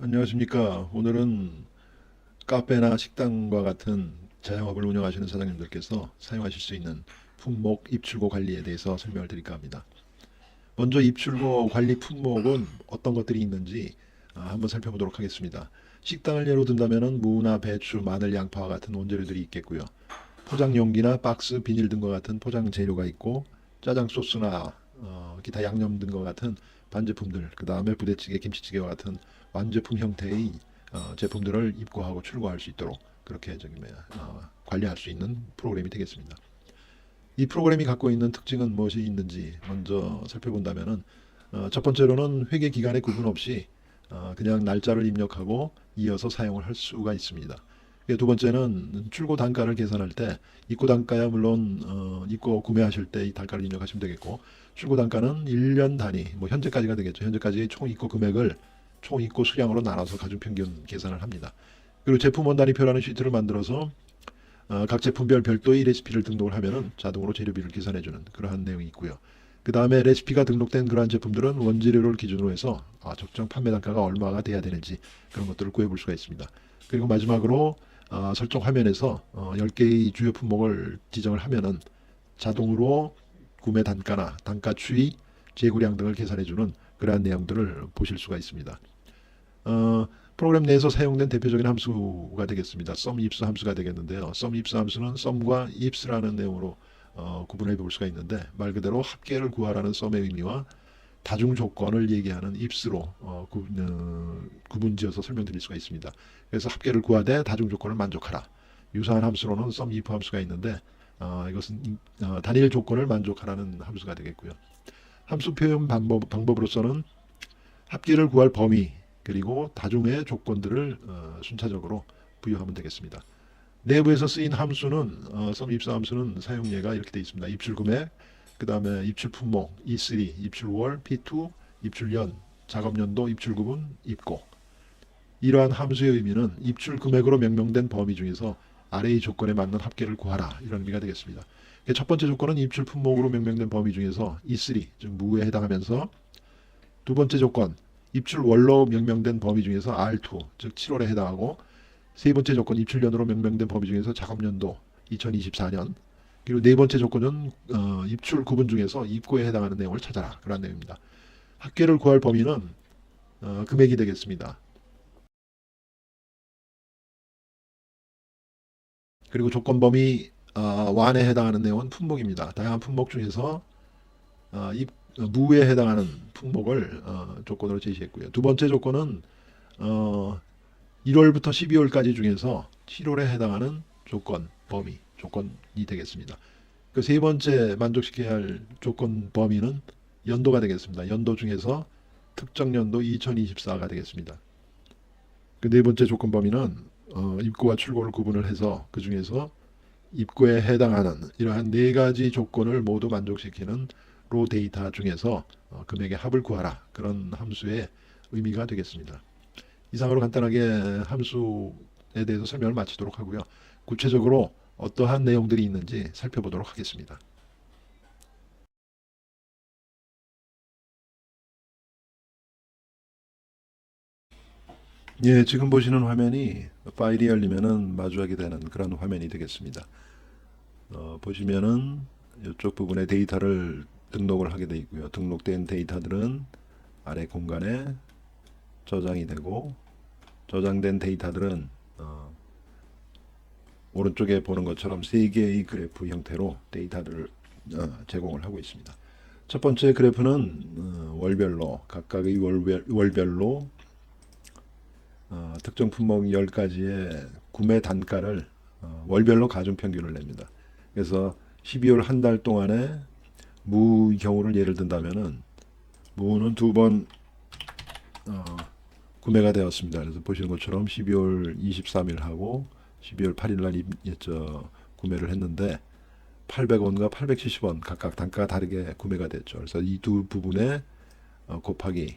안녕하십니까. 오늘은 카페나 식당과 같은 자영업을 운영하시는 사장님들께서 사용하실 수 있는 품목 입출고 관리에 대해서 설명을 드릴까 합니다. 먼저 입출고 관리 품목은 어떤 것들이 있는지 한번 살펴보도록 하겠습니다. 식당을 예로 든다면 무나 배추, 마늘, 양파와 같은 원재료들이 있겠고요. 포장 용기나 박스, 비닐 등과 같은 포장 재료가 있고, 짜장 소스나 기타 양념 등과 같은 반제품들, 그 다음에 부대찌개, 김치찌개와 같은 완제품 형태의 제품들을 입고하고 출고할 수 있도록 그렇게 관리할 수 있는 프로그램이 되겠습니다. 이 프로그램이 갖고 있는 특징은 무엇이 있는지 먼저 살펴본다면은, 첫 번째로는 회계 기간에 구분 없이 그냥 날짜를 입력하고 이어서 사용을 할 수가 있습니다. 두 번째는 출고 단가를 계산할 때 입고 단가야 물론 입고 구매하실 때 이 단가를 입력하시면 되겠고, 출고 단가는 1년 단위, 뭐 현재까지가 되겠죠. 현재까지의 총 입고 금액을 총 입고 수량으로 나눠서 가중평균 계산을 합니다. 그리고 제품 원단위표라는 시트를 만들어서 각 제품별 별도의 레시피를 등록을 하면은 자동으로 재료비를 계산해주는 그러한 내용이 있고요. 그 다음에 레시피가 등록된 그러한 제품들은 원재료를 기준으로 해서 적정 판매 단가가 얼마가 돼야 되는지 그런 것들을 구해볼 수가 있습니다. 그리고 마지막으로 설정 화면에서 10개의 주요 품목을 지정을 하면은 자동으로 구매 단가나 단가 추이, 재고량 등을 계산해주는 그러한 내용들을 보실 수가 있습니다. 어, 프로그램 내에서 사용된 대표적인 함수가 되겠습니다. sum ifs 함수가 되겠는데요. sum ifs 함수는 sum과 ifs라는 내용으로 구분해 볼 수가 있는데, 말 그대로 합계를 구하라는 sum의 의미와 다중 조건을 얘기하는 ifs로 구분지어서 설명드릴 수가 있습니다. 그래서 합계를 구하되 다중 조건을 만족하라. 유사한 함수로는 sum if 함수가 있는데, 이것은 단일 조건을 만족하라는 함수가 되겠고요. 함수 표현 방법으로서는 합계를 구할 범위 그리고 다중의 조건들을 순차적으로 부여하면 되겠습니다. 내부에서 쓰인 함수는 sum ifs 함수는 사용 예가 이렇게 되어 있습니다. 입출 금액, 그 다음에 입출 품목, E3, 입출 월, P2, 입출 연, 작업 연도, 입출 구분, 입고. 이러한 함수의 의미는 입출 금액으로 명명된 범위 중에서 아래의 조건에 맞는 합계를 구하라, 이런 의미가 되겠습니다. 첫 번째 조건은 입출 품목으로 명명된 범위 중에서 E3, 즉 무에 해당하면서, 두 번째 조건 입출 월로 명명된 범위 중에서 R2, 즉 7월에 해당하고, 세 번째 조건 입출년으로 명명된 범위 중에서 작업연도 2024년, 그리고 네 번째 조건은 입출 구분 중에서 입고에 해당하는 내용을 찾아라, 그런 내용입니다. 합계를 구할 범위는 금액이 되겠습니다. 그리고 조건 범위 완에 해당하는 내용은 품목입니다. 다양한 품목 중에서 무에 해당하는 품목을 조건으로 제시했고요. 두 번째 조건은 1월부터 12월까지 중에서 7월에 해당하는 조건 범위, 조건이 되겠습니다. 그 세 번째 만족시켜야 할 조건 범위는 연도가 되겠습니다. 연도 중에서 특정 연도 2024가 되겠습니다. 그 네 번째 조건 범위는 입고와 출고를 구분을 해서 그 중에서 입고에 해당하는 이러한 네 가지 조건을 모두 만족시키는 로 데이터 중에서 금액의 합을 구하라, 그런 함수의 의미가 되겠습니다. 이상으로 간단하게 함수에 대해서 설명을 마치도록 하고요. 구체적으로 어떠한 내용들이 있는지 살펴보도록 하겠습니다. 예, 지금 보시는 화면이 파일이 열리면은 마주하게 되는 그런 화면이 되겠습니다. 보시면은 이쪽 부분에 데이터를 등록을 하게 되어 있고요. 등록된 데이터들은 아래 공간에 저장이 되고, 저장된 데이터들은 오른쪽에 보는 것처럼 세 개의 그래프 형태로 데이터를 제공을 하고 있습니다. 첫 번째 그래프는 월별로 각각의 월별로 특정 품목 10가지의 구매 단가를 월별로 가중 평균을 냅니다. 그래서 12월 한 달 동안에 무 경우를 예를 든다면은 무는 두 번 구매가 되었습니다. 그래서 보시는 것처럼 12월 23일 하고 12월 8일 날 구매를 했는데 800원과 870원 각각 단가가 다르게 구매가 됐죠. 그래서 이 두 부분에 곱하기,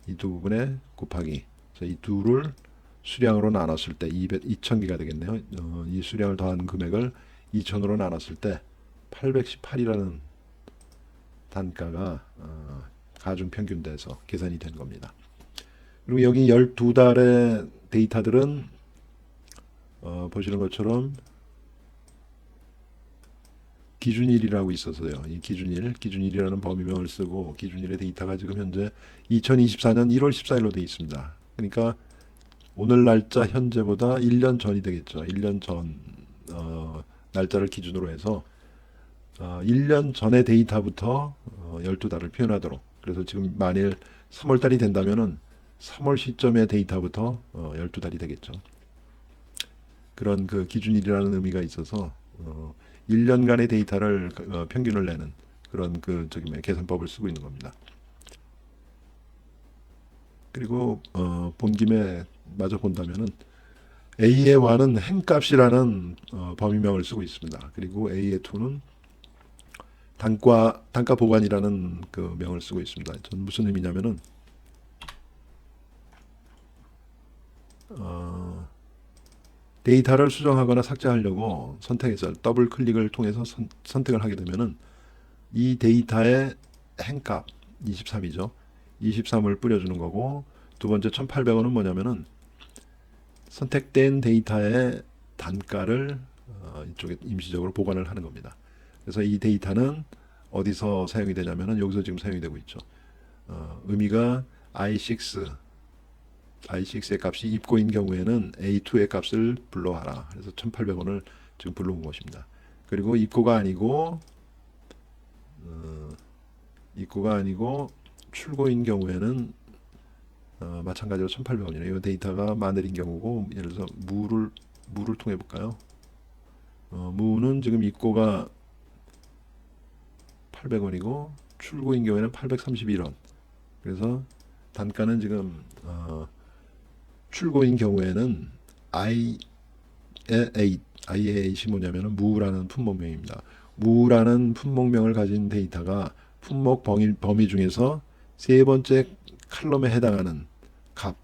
이 두 부분에 곱하기, 그래서 이 둘을 수량으로 나눴을 때 2000개가 되겠네요. 이 수량을 더한 금액을 2000으로 나눴을 때 818이라는 단가가 가중 평균돼서 계산이 된 겁니다. 그리고 여기 12달의 데이터들은 보시는 것처럼 기준일이라고 있어서요. 이 기준일이라는 범위명을 쓰고 기준일의 데이터가 지금 현재 2024년 1월 14일로 되어 있습니다. 그러니까 오늘 날짜 현재보다 1년 전이 되겠죠. 1년 전 날짜를 기준으로 해서 1년 전의 데이터부터 12달을 표현하도록. 그래서 지금 만일 3월 달이 된다면은 3월 시점의 데이터부터 12달이 되겠죠. 그런 그 기준일이라는 의미가 있어서 1년간의 데이터를 평균을 내는 그런 그 저기 계산법을 쓰고 있는 겁니다. 그리고 본 김에 마저 본다면은 A의 1은 행값이라는 범위명을 쓰고 있습니다. 그리고 A의 2는 단가 보관이라는 그 명을 쓰고 있습니다. 전 무슨 의미냐면은 데이터를 수정하거나 삭제하려고 선택해서 더블 클릭을 통해서 선택을 하게 되면은 이 데이터의 행값 23이죠. 23을 뿌려주는 거고, 두 번째 1800원은 뭐냐면은 선택된 데이터의 단가를 이쪽에 임시적으로 보관을 하는 겁니다. 그래서 이 데이터는 어디서 사용이 되냐면은 여기서 지금 사용이 되고 있죠. 의미가 i6의 값이 입고인 경우에는 A2의 값을 불러와라. 그래서 1800원을 지금 불러온 것입니다. 그리고 입고가 아니고 출고인 경우에는 마찬가지로 1800원이네요. 이 데이터가 마늘인 경우고, 예를 들어서 무를 통해 볼까요? 무는 지금 입고가 800원이고 출고인 경우에는 831원. 그래서 단가는 지금 출고인 경우에는 i의 8이 뭐냐면은 무라는 품목명입니다. 무라는 품목명을 가진 데이터가 품목 범위 중에서 세 번째 칼럼에 해당하는 값,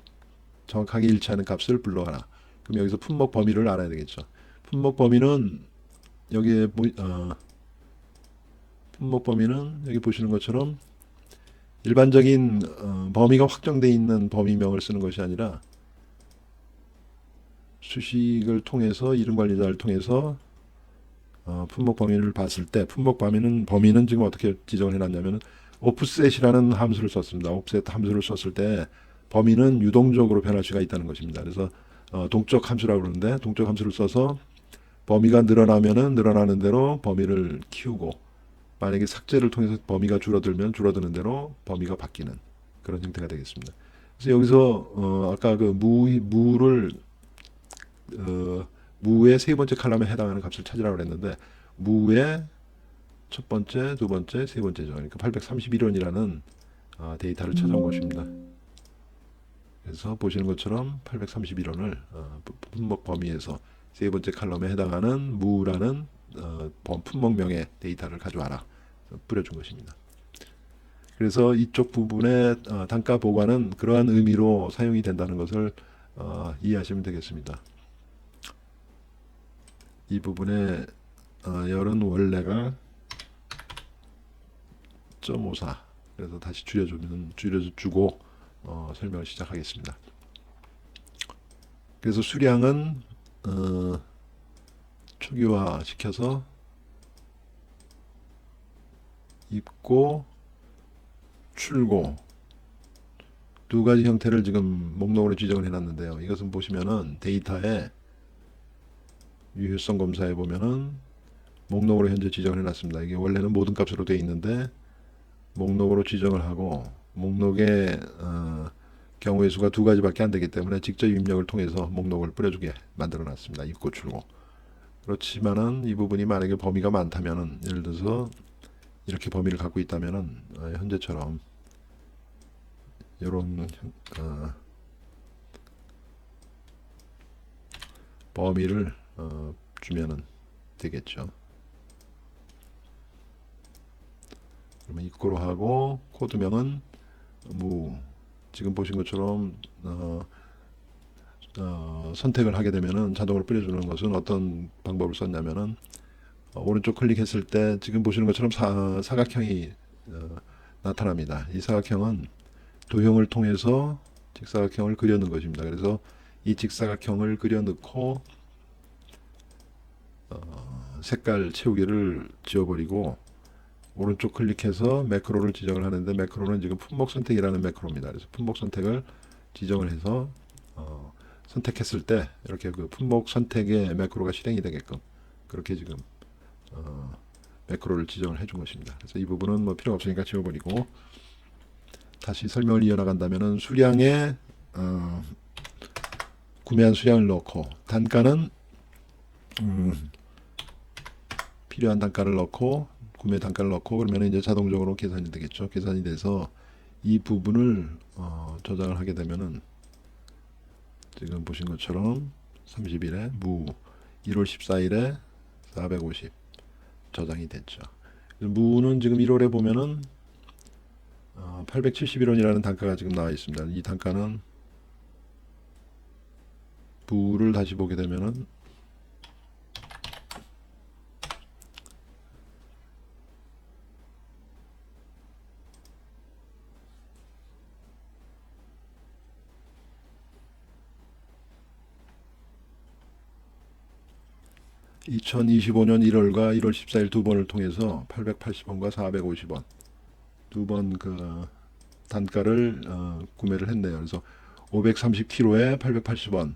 정확하게 일치하는 값을 불러와라. 그럼 여기서 품목 범위를 알아야 되겠죠. 품목 범위는 여기에 품목 범위는 여기 보시는 것처럼 일반적인 범위가 확정되어 있는 범위명을 쓰는 것이 아니라 수식을 통해서 이름 관리자를 통해서 품목 범위를 봤을 때 품목 범위는 지금 어떻게 지정을 해놨냐면 offset이라는 함수를 썼습니다. offset 함수를 썼을 때 범위는 유동적으로 변할 수가 있다는 것입니다. 그래서 동적 함수라고 그러는데 동적 함수를 써서 범위가 늘어나면은 늘어나는 대로 범위를 키우고, 만약에 삭제를 통해서 범위가 줄어들면 줄어드는 대로 범위가 바뀌는 그런 형태가 되겠습니다. 그래서 여기서 아까 그 무의 세 번째 칼럼에 해당하는 값을 찾으라고 그랬는데 무의 첫 번째, 두 번째, 세 번째죠. 그러니까 831원이라는 데이터를 찾아온 것입니다. 그래서 보시는 것처럼 831원을 품목 범위에서 세 번째 칼럼에 해당하는 무라는 품목명의 데이터를 가져와라 뿌려준 것입니다. 그래서 이쪽 부분의 단가 보관은 그러한 의미로 사용이 된다는 것을 이해하시면 되겠습니다. 이 부분의 열은 원래가 0.54, 그래서 다시 줄여주고 설명을 시작하겠습니다. 그래서 수량은 초기화 시켜서 입고 출고 두 가지 형태를 지금 목록으로 지정을 해놨는데요. 이것은 보시면은 데이터에 유효성 검사에 보면은 목록으로 현재 지정을 해놨습니다. 이게 원래는 모든 값으로 되어 있는데 목록으로 지정을 하고, 목록의 경우의 수가 두 가지밖에 안 되기 때문에 직접 입력을 통해서 목록을 뿌려주게 만들어 놨습니다. 입고 출고. 그렇지만은 이 부분이 만약에 범위가 많다면은, 예를 들어서 이렇게 범위를 갖고 있다면은 현재처럼 이런 범위를 주면은 되겠죠. 그러면 입고로 하고 코드명은 지금 보신 것처럼 선택을 하게 되면은 자동으로 뿌려주는 것은 어떤 방법을 썼냐면은 오른쪽 클릭했을 때 지금 보시는 것처럼 사각형이 나타납니다. 이 사각형은 도형을 통해서 직사각형을 그려 넣은 것입니다. 그래서 이 직사각형을 그려 넣고 색깔 채우기를 지워버리고 오른쪽 클릭해서 매크로를 지정을 하는데, 매크로는 지금 품목 선택이라는 매크로입니다. 그래서 품목 선택을 지정을 해서 선택했을 때 이렇게 그 품목 선택의 매크로가 실행이 되게끔 그렇게 지금 매크로를 지정을 해준 것입니다. 그래서 이 부분은 뭐 필요 없으니까 지워버리고, 다시 설명을 이어나간다면은 수량에 구매한 수량을 넣고, 단가는 필요한 단가를 넣고, 구매 단가를 넣고, 그러면 이제 자동적으로 계산이 되겠죠. 계산이 돼서 이 부분을 저장을 하게 되면은 지금 보신 것처럼 30일에 무 1월 14일에 450 저장이 됐죠. 무는 지금 1월에 보면은 871원이라는 단가가 지금 나와 있습니다. 이 단가는 무를 다시 보게 되면은 2025년 1월과 1월 14일 두 번을 통해서 880원과 450원 두 번 그 단가를 구매를 했네요. 그래서 530kg에 880원,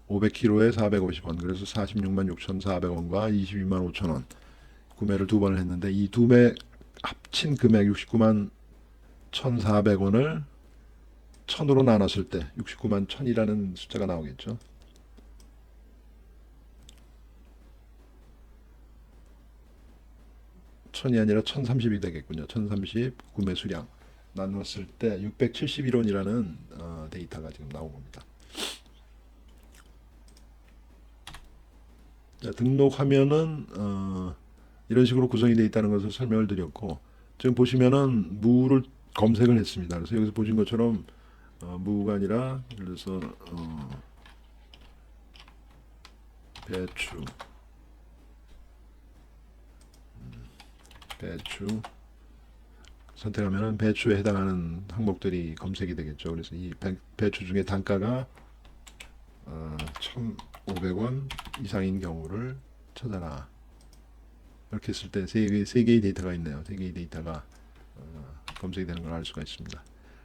500kg에 450원, 그래서 46만 6,400원과 22만 5천원 구매를 두 번을 했는데, 이 두 매 합친 금액 69만 1,400원을 1000으로 나눴을 때 69만 1000이라는 숫자가 나오겠죠. 천이 아니라 1030이 되겠군요. 1030 구매 수량 나눴을 때 671원이라는 데이터가 지금 나온 겁니다. 자, 등록 화면은 이런 식으로 구성이 되어 있다는 것을 설명을 드렸고, 지금 보시면은 무를 검색을 했습니다. 그래서 여기서 보신 것처럼 무가 아니라 예를 들어서 배추 선택하면 배추에 해당하는 항목들이 검색이 되겠죠. 그래서 이 배추 중에 단가가 1,500원 이상인 경우를 찾아라. 이렇게 했을 때 세 개의 데이터가 있네요. 세 개의 데이터가 검색이 되는 걸 알 수가 있습니다.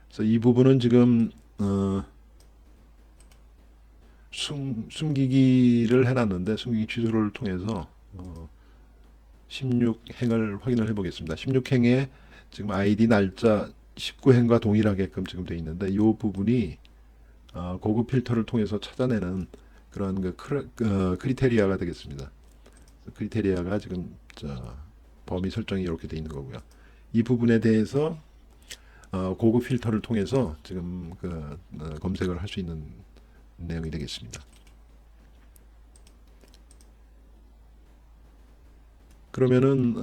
그래서 이 부분은 지금 숨기기를 해놨는데, 숨기기 취소를 통해서 16행을 확인을 해보겠습니다. 16행에 지금 아이디 날짜 19행과 동일하게끔 지금 되어 있는데, 이 부분이 고급 필터를 통해서 찾아내는 그런 크리테리아가 되겠습니다. 크리테리아가 지금 범위 설정이 이렇게 되어 있는 거고요. 이 부분에 대해서 고급 필터를 통해서 지금 검색을 할 수 있는 내용이 되겠습니다. 그러면은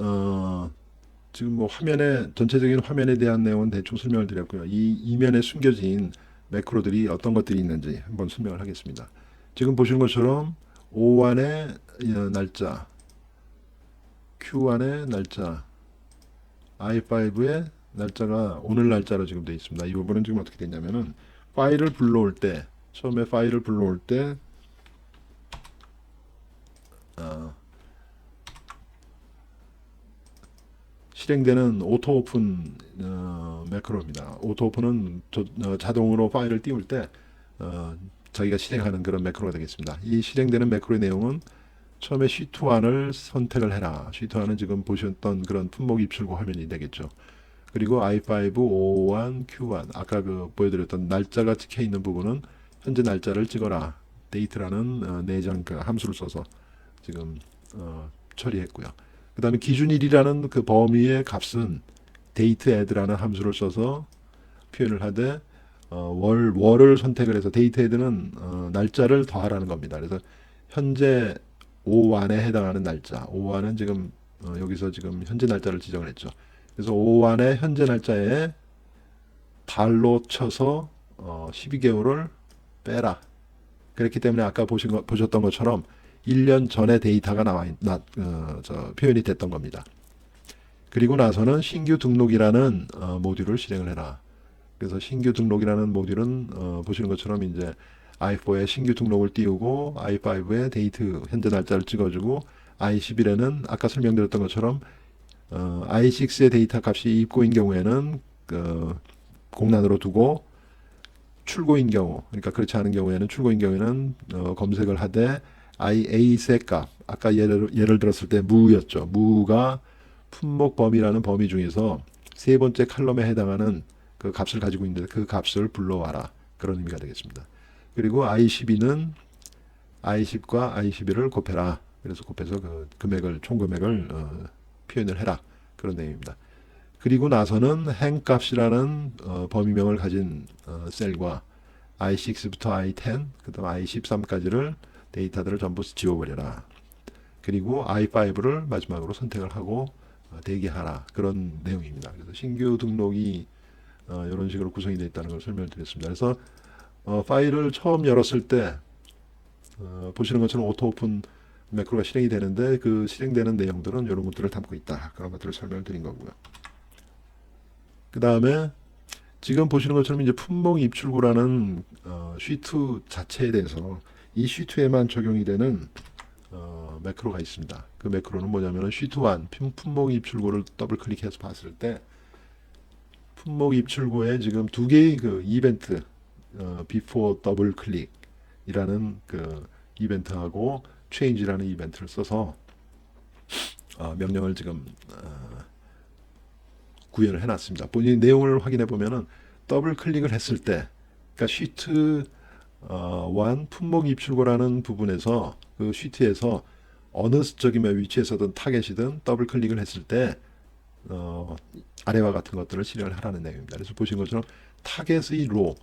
지금 뭐 화면에 전체적인 화면에 대한 내용은 대충 설명을 드렸고요. 이 이면에 숨겨진 매크로들이 어떤 것들이 있는지 한번 설명을 하겠습니다. 지금 보시는 것처럼 O1의 날짜, Q1의 날짜, I5의 날짜가 오늘 날짜로 지금 되어 있습니다. 이 부분은 지금 어떻게 되냐면은 파일을 불러올 때, 처음에 파일을 불러올 때 실행되는 오토 오픈 매크로입니다. 오토 오픈은 자동으로 파일을 띄울 때 자기가 실행하는 그런 매크로가 되겠습니다. 이 실행되는 매크로의 내용은 처음에 시트1을 선택을 해라. 시트1은 지금 보셨던 그런 품목 입출고 화면이 되겠죠. 그리고 i5, O1, Q1 아까 보여드렸던 날짜가 찍혀 있는 부분은 현재 날짜를 찍어라. 데이트라는 내장 함수를 써서 지금 처리했고요. 그 다음에 기준일이라는 그 범위의 값은 데이트 애드라는 함수를 써서 표현을 하되 월을 선택을 해서 데이트 애드는 날짜를 더하라는 겁니다. 그래서 현재 O1에 해당하는 날짜, O1은 지금 여기서 지금 현재 날짜를 지정을 했죠. 그래서 O1의 현재 날짜에 달로 쳐서 12개월을 빼라. 그렇기 때문에 아까 보셨던 것처럼 1년 전의 데이터가 표현이 됐던 겁니다. 그리고 나서는 신규 등록이라는 모듈을 실행을 해라. 그래서 신규 등록이라는 모듈은 보시는 것처럼 이제 i4에 신규 등록을 띄우고 i5에 데이트 현재 날짜를 찍어주고 i11에는 아까 설명드렸던 것처럼 i6의 데이터 값이 입고인 경우에는 공란으로 두고 출고인 경우, 그러니까 그렇지 않은 경우에는 출고인 경우에는 검색을 하되 i8의 값, 아까 예를 들었을 때 무였죠. 무가 품목 범위라는 범위 중에서 세 번째 칼럼에 해당하는 그 값을 가지고 있는데 그 값을 불러와라. 그런 의미가 되겠습니다. 그리고 i12는 i10과 i11을 곱해라. 그래서 곱해서 그 금액을 총 금액을 표현을 해라. 그런 내용입니다. 그리고 나서는 행값이라는 범위명을 가진 셀과 i6부터 i10, 그다음 i13까지를 데이터들을 전부 지워버려라. 그리고 i5를 마지막으로 선택을 하고 대기하라. 그런 내용입니다. 그래서 신규 등록이 이런 식으로 구성이 되어 있다는 걸 설명을 드렸습니다. 그래서 파일을 처음 열었을 때 보시는 것처럼 오토 오픈 매크로가 실행이 되는데 그 실행되는 내용들은 이런 것들을 담고 있다. 그런 것들을 설명을 드린 거고요. 그 다음에 지금 보시는 것처럼 이제 품목 입출고라는 쉬트 자체에 대해서 이 쉬트에만 적용이 되는 매크로가 있습니다. 그 매크로는 뭐냐면은 쉬트 1 품목 입출고를 더블 클릭해서 봤을 때 품목 입출고에 지금 두 개의 그 이벤트 before 더블 클릭이라는 그 이벤트하고 change라는 이벤트를 써서 명령을 지금 구현을 해놨습니다. 본인 내용을 확인해 보면은 더블 클릭을 했을 때, 그러니까 쉬트 1 품목 입출고라는 부분에서 그 쉬트에서 어느 저기 위치에서든 타겟이든 더블 클릭을 했을 때 아래와 같은 것들을 실행을 하라는 내용입니다. 그래서 보신 것처럼 타겟의 로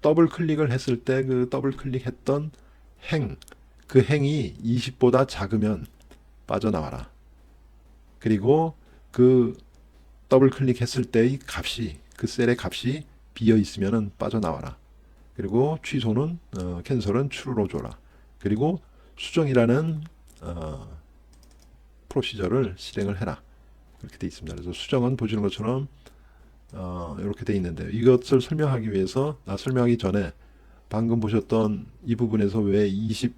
더블 클릭을 했을 때 그 더블 클릭했던 그 행이 20보다 작으면 빠져나와라. 그리고 그 더블 클릭했을 때의 값이 그 셀의 값이 비어 있으면은 빠져나와라. 그리고 취소는 캔슬은 true로 줘라. 그리고 수정이라는 프로시저를 실행을 해라. 그렇게 되어 있습니다. 그래서 수정은 보시는 것처럼 이렇게 되어 있는데 이것을 설명하기 위해서 설명하기 전에 방금 보셨던 이 부분에서 왜 20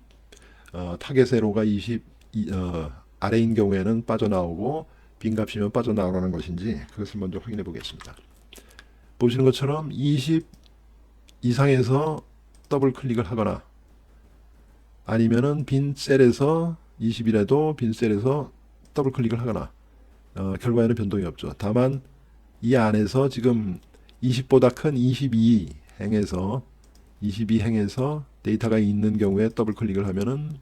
타겟 에러가 20 아래인 경우에는 빠져나오고 빈 값이면 빠져나오라는 것인지 그것을 먼저 확인해 보겠습니다. 보시는 것처럼 20 이상에서 더블 클릭을 하거나 아니면은 빈 셀에서 20이라도 빈 셀에서 더블 클릭을 하거나 결과에는 변동이 없죠. 다만 이 안에서 지금 20보다 큰 22행에서 데이터가 있는 경우에 더블 클릭을 하면은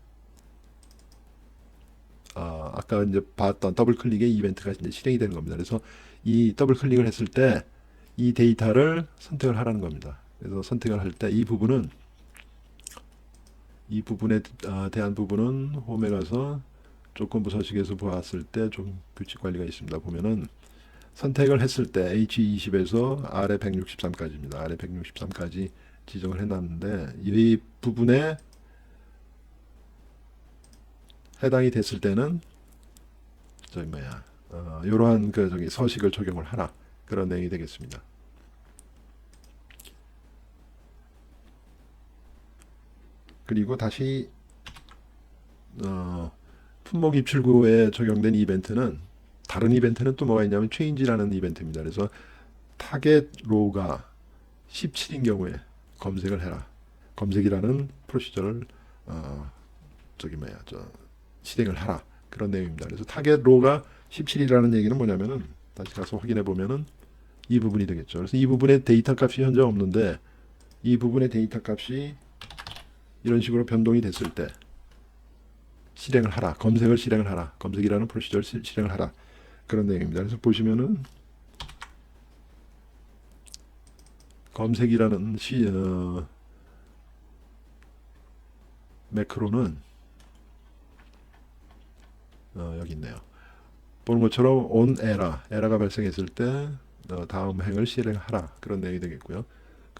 아까 이제 봤던 더블 클릭의 이벤트가 이제 실행이 되는 겁니다. 그래서 이 더블 클릭을 했을 때 이 데이터를 선택을 하라는 겁니다. 그래서 선택을 할 때 이 부분에 대한 부분은 홈에 가서 조건부 서식에서 보았을 때 좀 규칙 관리가 있습니다. 보면은 선택을 했을 때 H20에서 아래 163까지입니다. 아래 163까지 지정을 해놨는데 이 부분에 해당이 됐을 때는 이러한 서식을 적용을 하라. 그런 내용이 되겠습니다. 그리고 다시 품목 입출구에 적용된 이벤트는 다른 이벤트는 또 뭐가 있냐면 change라는 이벤트입니다. 그래서 타겟 로가 17인 경우에 검색을 해라. 검색이라는 프로시저를 실행을 하라. 그런 내용입니다. 그래서 타겟 로가 17이라는 얘기는 뭐냐면은 다시 가서 확인해 보면은 이 부분이 되겠죠. 그래서 이 부분에 데이터 값이 현재 없는데 이 부분의 데이터 값이 이런 식으로 변동이 됐을 때 실행을 하라. 검색을 실행을 하라. 검색이라는 프로시저를 실행을 하라. 그런 내용입니다. 그래서 보시면은 검색이라는 매크로는 여기 있네요. 보는 것처럼 on 에러가 발생했을 때 다음 행을 실행하라. 그런 내용이 되겠고요.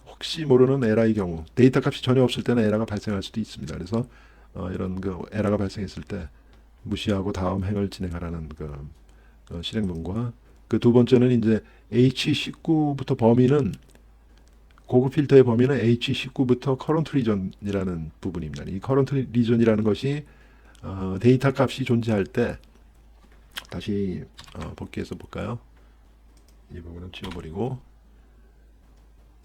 혹시 모르는 에러의 경우 데이터 값이 전혀 없을 때는 에러가 발생할 수도 있습니다. 그래서 이런 에러가 발생했을 때 무시하고 다음 행을 진행하라는 실행문과 그 두 번째는 이제 H19부터 범위는 고급 필터의 범위는 H19부터 current region이라는 부분입니다. 이 current region이라는 것이 데이터 값이 존재할 때 다시 복귀해서 볼까요? 이 부분은 지워버리고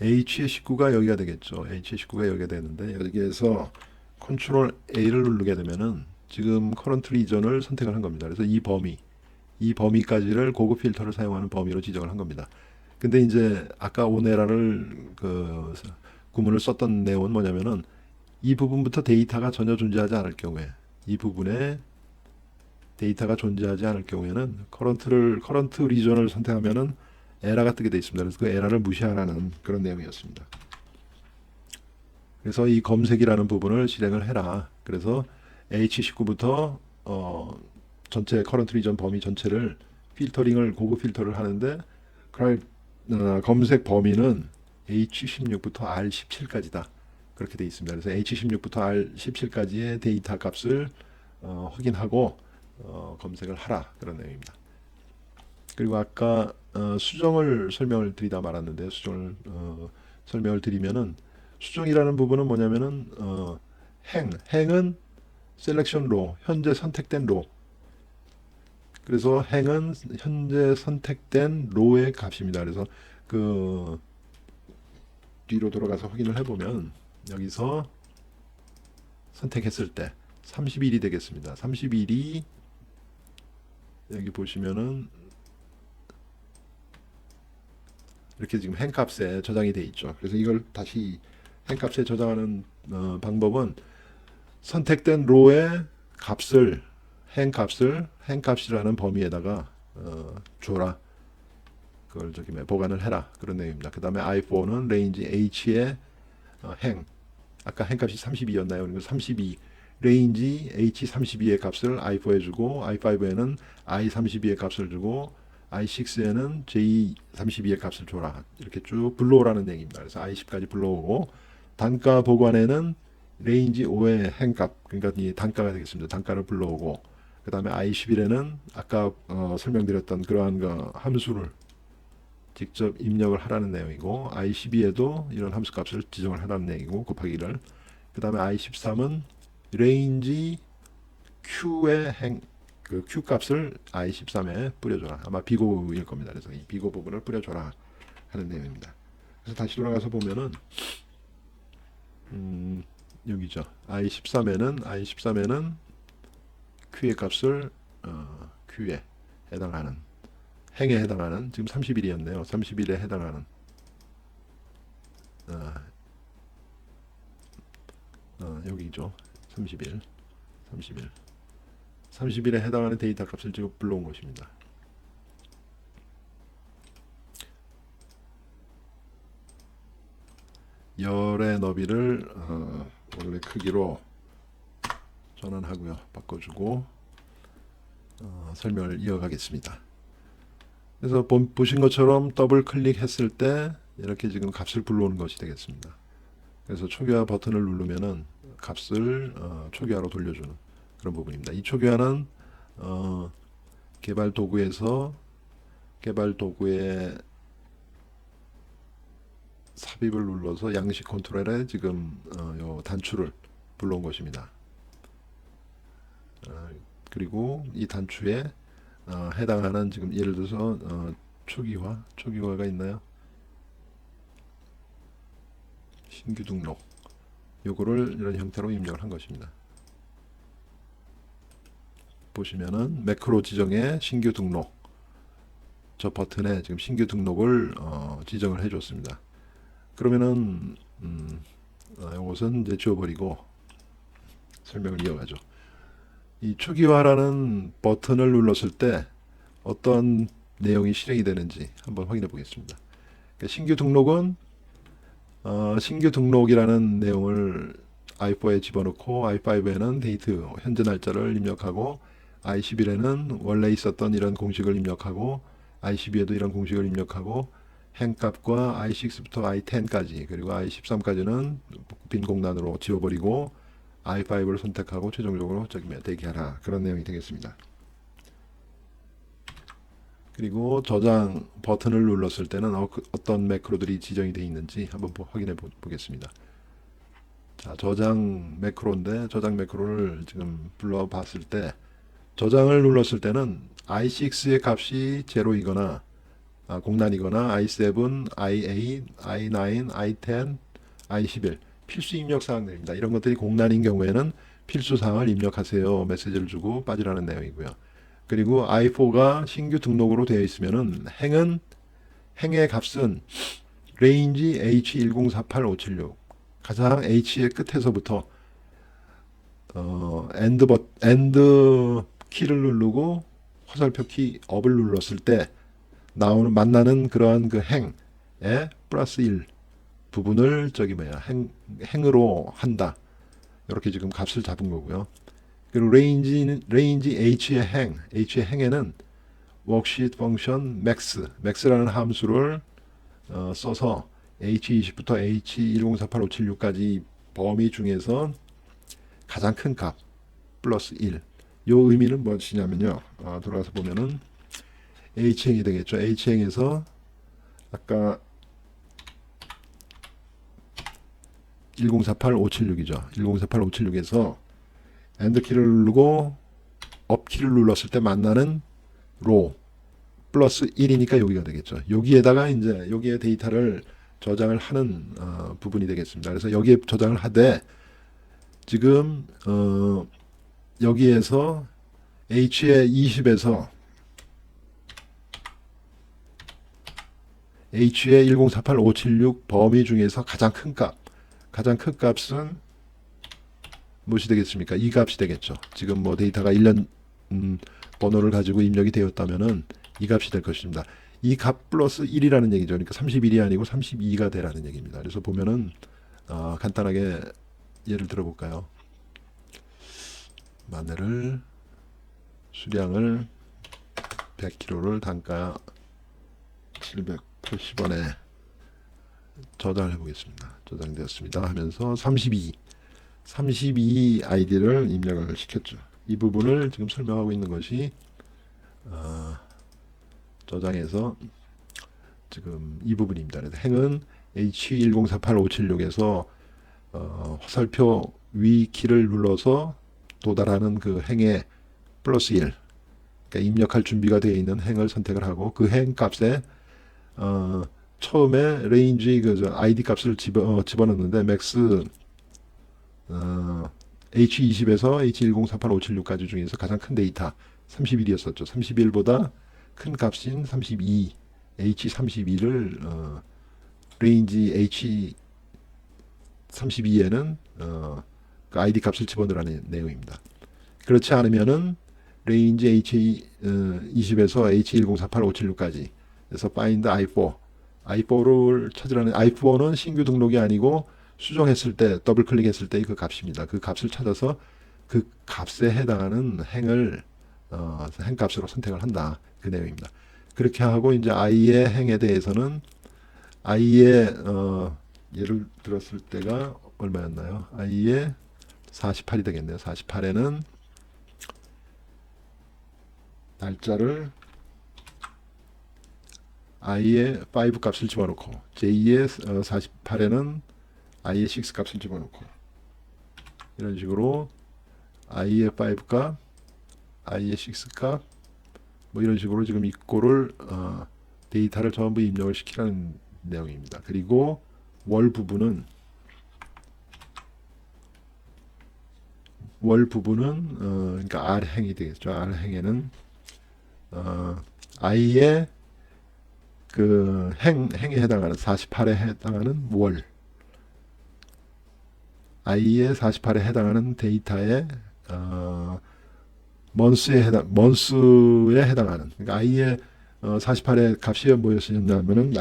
H의 19가 여기가 되겠죠. H의 19가 여기가 되는데 여기에서 컨트롤 A를 누르게 되면은 지금 커런트 리전을 선택을 한 겁니다. 그래서 이 범위까지를 고급 필터를 사용하는 범위로 지정을 한 겁니다. 근데 이제 아까 오네라를 그 구문을 썼던 내용은 뭐냐면은 이 부분부터 데이터가 전혀 존재하지 않을 경우에 이 부분에 데이터가 존재하지 않을 경우에는 커런트 리전을 선택하면은 에러가 뜨게 되어 있습니다. 그래서 그 에러를 무시하라는 그런 내용이었습니다. 그래서 이 검색이라는 부분을 실행을 해라. 그래서 H19부터 전체 커런트 리전 범위 전체를 필터링을 고급 필터를 하는데 검색 범위는 H16부터 R17까지다. 그렇게 되어 있습니다. 그래서 H16부터 R17까지의 데이터 값을 확인하고 검색을 하라. 그런 내용입니다. 그리고 아까 수정을 설명을 드리다 말았는데 수정을 설명을 드리면은 수정이라는 부분은 뭐냐면은 행은 셀렉션 로 현재 선택된 로 그래서 행은 현재 선택된 로의 값입니다. 그래서 그 뒤로 돌아가서 확인을 해보면 여기서 선택했을 때 31이 되겠습니다. 31이 여기 보시면은 이렇게 지금 행 값에 저장이 되어 있죠. 그래서 이걸 다시 행 값에 저장하는 방법은 선택된 로의 값을 행 값이라는 범위에다가 줘라. 그걸 저기 보관을 해라. 그런 내용입니다. 그 다음에 i4는 range h의 행 아까 행 값이 32였나요? 그리고 32 range h32의 값을 i4에 주고 i5에는 i32의 값을 주고 i6에는 j32의 값을 줘라. 이렇게 쭉 불러오라는 얘기입니다. 그래서 i10까지 불러오고 단가 보관에는 range 5의 행값 그러니까 이 단가가 되겠습니다. 단가를 불러오고 그 다음에 i11에는 아까 설명드렸던 그러한 함수를 직접 입력을 하라는 내용이고 i12에도 이런 함수 값을 지정을 하라는 내용이고 곱하기를 그 다음에 i13은 range q의 그 q 값을 i13에 뿌려줘라. 아마 비고일 겁니다. 그래서 이 비고 부분을 뿌려줘라 하는 내용입니다. 그래서 다시 돌아가서 보면은 여기죠. i13에는 q의 값을 q에 해당하는 행에 해당하는 지금 31이었네요. 31에 해당하는 여기죠. 30일에 해당하는 데이터 값을 지금 불러온 것입니다. 열의 너비를 오늘의 크기로 전환하고요. 바꿔주고 설명을 이어가겠습니다. 그래서 보신 것처럼 더블 클릭했을 때 이렇게 지금 값을 불러오는 것이 되겠습니다. 그래서 초기화 버튼을 누르면은 값을 초기화로 돌려주는 그런 부분입니다. 이 초기화는 개발 도구에서 개발 도구에 삽입을 눌러서 양식 컨트롤에 지금 요 단추를 불러온 것입니다. 그리고 이 단추에 해당하는 지금 예를 들어서 초기화가 있나요? 신규 등록 요거를 이런 형태로 입력을 한 것입니다. 보시면은 매크로 지정에 신규 등록 저 버튼에 지금 신규 등록을 지정을 해 줬습니다. 그러면은 이것은 이제 지워버리고 설명을 이어가죠. 이 초기화라는 버튼을 눌렀을 때 어떤 내용이 실행이 되는지 한번 확인해 보겠습니다. 그러니까 신규 등록이라는 내용을 i4에 집어넣고 i5에는 데이트 현재 날짜를 입력하고 i11에는 원래 있었던 이런 공식을 입력하고 i12에도 이런 공식을 입력하고 행값과 i6부터 i10까지 그리고 i13까지는 빈 공간으로 지워버리고 i5를 선택하고 최종적으로 대기하라 그런 내용이 되겠습니다. 그리고 저장 버튼을 눌렀을 때는 어떤 매크로들이 지정이 되어 있는지 한번 확인해 보겠습니다. 자, 저장 매크로인데 저장 매크로를 지금 불러봤을 때 저장을 눌렀을 때는 i6의 값이 제로이거나 공란이거나 i7, i8, i9, i10, i11 필수 입력 사항들입니다. 이런 것들이 공란인 경우에는 필수 사항을 입력하세요 메시지를 주고 빠지라는 내용이고요. 그리고 i4가 신규 등록으로 되어 있으면은 행의 값은 range H1048576 가장 H의 끝에서부터 end 키를 누르고 화살표 키 업을 눌렀을 때 만나는 그러한 그 행의 플러스 1 부분을 행으로 한다. 이렇게 지금 값을 잡은 거고요. 그리고 range H의 행에는 worksheet function max라는 함수를 써서 H20부터 H1048576까지 범위 중에서 가장 큰 값 플러스 1. 요 의미는 무엇이냐면요. 돌아가서 보면은 H행이 되겠죠. H행에서 아까 1048576이죠. 1048576에서 엔드 키를 누르고 업 키를 눌렀을 때 만나는 로 플러스 1이니까 여기가 되겠죠. 여기에다가 이제 여기에 데이터를 저장을 하는 부분이 되겠습니다. 그래서 여기에 저장을 하되 지금 여기에서 H의 20에서 H의 1048576 범위 중에서 가장 큰 값은 무엇이 되겠습니까? 이 값이 되겠죠. 지금 뭐 데이터가 1년 번호를 가지고 입력이 되었다면은 이 값이 될 것입니다. 이 값 플러스 1이라는 얘기죠. 그러니까 31이 아니고 32가 되라는 얘기입니다. 그래서 보면은 간단하게 예를 들어 볼까요? 마늘을 수량을 100kg를 단가 780원에 저장해 보겠습니다. 저장되었습니다 하면서 32 아이디를 입력을 시켰죠. 이 부분을 지금 설명하고 있는 것이 저장해서 지금 이 부분입니다. 그래서 행은 H1048576에서 화살표 위 키를 눌러서 도달하는 그 행의 플러스 1, 그러니까 입력할 준비가 되어 있는 행을 선택을 하고 그 행 값에 처음에 range id 값을 집어넣는데 max H20에서 H1048576까지 중에서 가장 큰 데이터 31이었었죠. 31보다 큰 값인 32, H32를 range H32에는 그 id 값을 집어넣으라는 내용입니다. 그렇지 않으면은 range H20에서 H1048576까지 그래서 find i4를 찾으라는 i4는 신규 등록이 아니고 수정했을 때 더블 클릭했을 때 그 값입니다. 그 값을 찾아서 그 값에 해당하는 행을 행값으로 선택을 한다. 그 내용입니다. 그렇게 하고 이제 i의 행에 대해서는 i의 예를 들었을 때가 얼마였나요? i의 48이 되겠네요. 48에는 날짜를 i의 5 값을 집어넣고 j의 48에는 i의 6 값을 집어넣고 이런 식으로 i의 5 값, i의 6 값, 뭐 이런 식으로 지금 이꼴을 데이터를 전부 입력을 시키라는 내용입니다. 그리고 월 부분은 그러니까 R 행이 되겠죠. R 행에는 i의 그 행에 해당하는 48에 해당하는 월 i의 48에 해당하는 데이터의 months에 해당하는 그러니까 i의 48의 값이 뭐였냐면은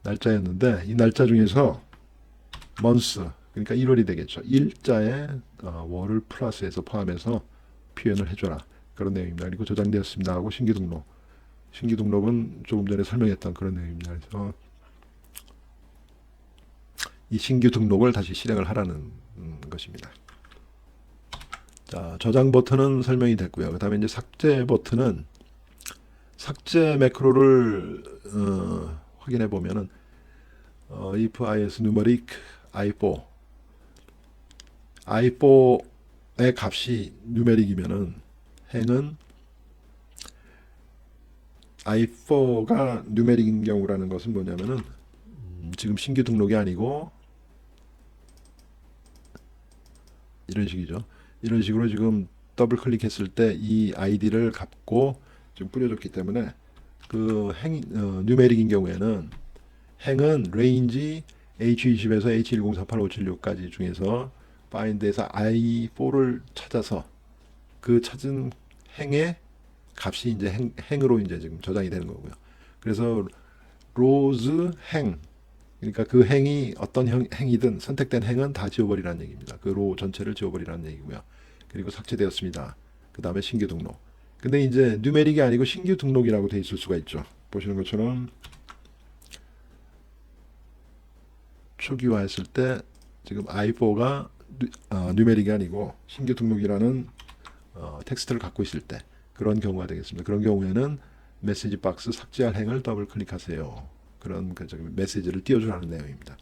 날짜였는데 이 날짜 중에서 month 그러니까 1월이 되겠죠. 일자에 월을 플러스해서 포함해서 표현을 해줘라 그런 내용입니다. 그리고 저장되었습니다 하고 신규 등록은 조금 전에 설명했던 그런 내용입니다. 그래서 이 신규 등록을 다시 실행을 하라는 것입니다. 자, 저장 버튼은 설명이 됐고요. 그 다음에 이제 삭제 버튼은 삭제 매크로를 확인해 보면은 if is numeric i4 i4의 값이 누메릭이면은 행은 i4가 누메릭인 경우라는 것은 뭐냐면은 지금 신규 등록이 아니고 이런 식이죠. 이런 식으로 지금 더블 클릭했을 때 이 아이디를 갖고 지금 뿌려줬기 때문에 그 누메릭인 경우에는 행은 레인지 H20에서 H104857까지 중에서 find에서 i4를 찾아서 그 찾은 행의 값이 이제 행으로 이제 지금 저장이 되는 거고요. 그래서 로즈 행, 그러니까 그 행이 어떤 행이든 선택된 행은 다 지워버리라는 얘기입니다. 그 로 전체를 지워버리라는 얘기고요. 그리고 삭제되었습니다. 그 다음에 신규 등록. 근데 이제 누메릭이 아니고 신규 등록이라고 돼 있을 수가 있죠. 보시는 것처럼 초기화했을 때 지금 i4가 누메릭이 아니고 신규 등록이라는 텍스트를 갖고 있을 때 그런 경우가 되겠습니다. 그런 경우에는 메시지 박스 삭제할 행을 더블 클릭하세요. 그런 메시지를 띄워주라는 내용입니다.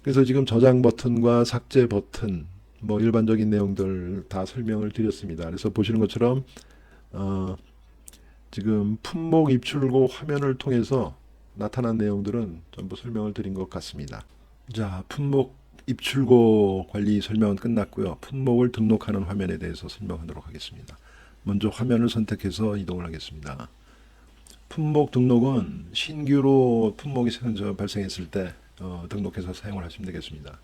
그래서 지금 저장 버튼과 삭제 버튼 뭐 일반적인 내용들 다 설명을 드렸습니다. 그래서 보시는 것처럼 지금 품목 입출고 화면을 통해서 나타난 내용들은 전부 설명을 드린 것 같습니다. 자, 품목 입출고 관리 설명은 끝났고요. 품목을 등록하는 화면에 대해서 설명하도록 하겠습니다. 먼저 화면을 선택해서 이동을 하겠습니다. 품목 등록은 신규로 품목이 발생했을 때 등록해서 사용을 하시면 되겠습니다.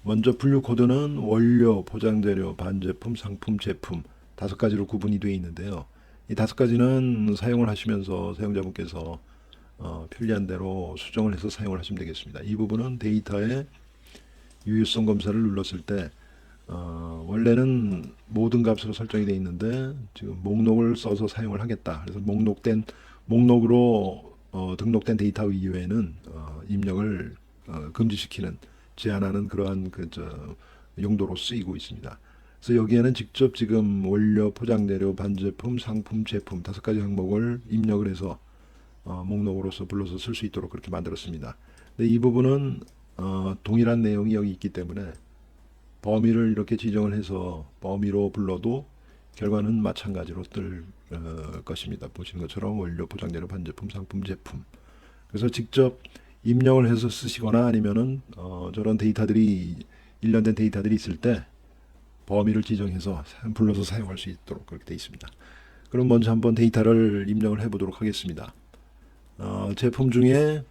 먼저 분류 코드는 원료, 포장재료, 반제품, 상품, 제품 5가지로 구분이 되어 있는데요. 이 5가지는 사용을 하시면서 사용자분께서 편리한 대로 수정을 해서 사용을 하시면 되겠습니다. 이 부분은 데이터의 유효성 검사를 눌렀을 때 원래는 모든 값으로 설정이 되어 있는데 지금 목록을 써서 사용을 하겠다. 그래서 목록으로 등록된 데이터 이외에는 입력을 금지시키는 제한하는 그러한 용도로 쓰이고 있습니다. 그래서 여기에는 직접 지금 원료, 포장재료, 반제품, 상품, 제품 5가지 항목을 입력을 해서 목록으로서 불러서 쓸 수 있도록 그렇게 만들었습니다. 근데 이 부분은 동일한 내용이 여기 있기 때문에 범위를 이렇게 지정을 해서 범위로 불러도 결과는 마찬가지로 뜰 것입니다. 보시는 것처럼 원료, 포장재료, 반제품, 상품, 제품. 그래서 직접 입력을 해서 쓰시거나 아니면은 저런 데이터들이 일련된 데이터들이 있을 때 범위를 지정해서 불러서 사용할 수 있도록 그렇게 되어 있습니다. 그럼 먼저 한번 데이터를 입력을 해보도록 하겠습니다. 제품 중에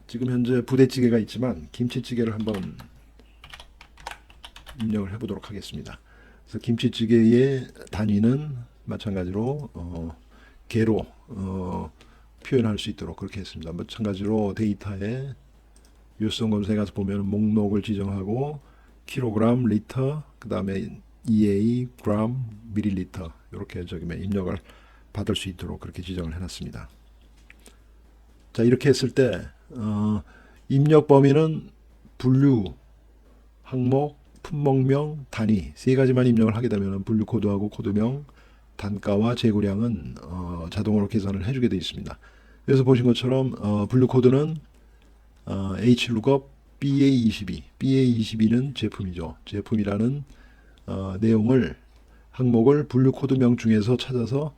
지금 현재 부대찌개가 있지만 김치찌개를 한번 입력을 해보도록 하겠습니다. 그래서 김치찌개의 단위는 마찬가지로 개로 표현할 수 있도록 그렇게 했습니다. 마찬가지로 데이터에 유효성 검사에 가서 보면 목록을 지정하고 킬로그램, 리터, 그 다음에 EA, 그램, 밀리리터 이렇게 입력을 받을 수 있도록 그렇게 지정을 해놨습니다. 자, 이렇게 했을 때 입력 범위는 분류, 항목, 품목명, 단위 3가지만 입력을 하게 되면 분류 코드하고 코드명, 단가와 재고량은 자동으로 계산을 해주게 되어 있습니다. 그래서 보신 것처럼 분류 코드는 HLOOKUP BA22, BA22는 제품이죠. 제품이라는 내용을 항목을 분류 코드명 중에서 찾아서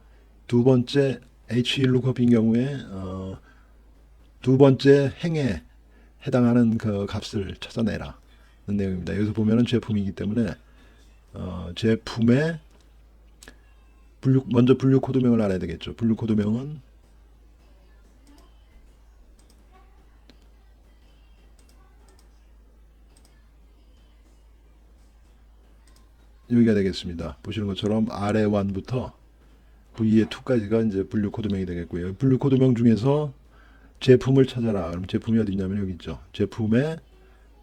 두 번째 HLOOKUP인 경우에 두 번째 행에 해당하는 그 값을 찾아내라 는 내용입니다. 여기서 보면은 제품이기 때문에 제품의 먼저 분류 코드명을 알아야 되겠죠. 분류 코드명은 여기가 되겠습니다. 보시는 것처럼 아래 1부터 V의 2까지가 이제 분류 코드명이 되겠고요. 분류 코드명 중에서 제품을 찾아라. 그럼 제품이 어디 있냐면 여기 있죠. 제품의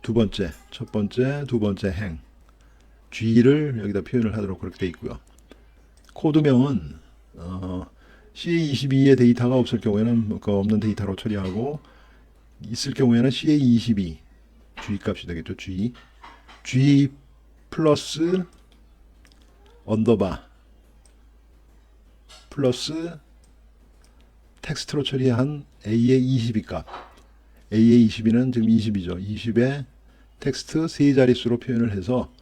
두 번째, 첫 번째, 두 번째 행 G를 여기다 표현을 하도록 그렇게 되어 있고요. 코드명은 CA22의 데이터가 없을 경우에는 그 없는 데이터로 처리하고 있을 경우에는 CA22 G 값이 되겠죠. G 플러스 언더바 플러스 텍스트로 처리한 A의 22값. A의 22는 지금 20이죠. 20에 텍스트 세 자릿수로 표현을 해서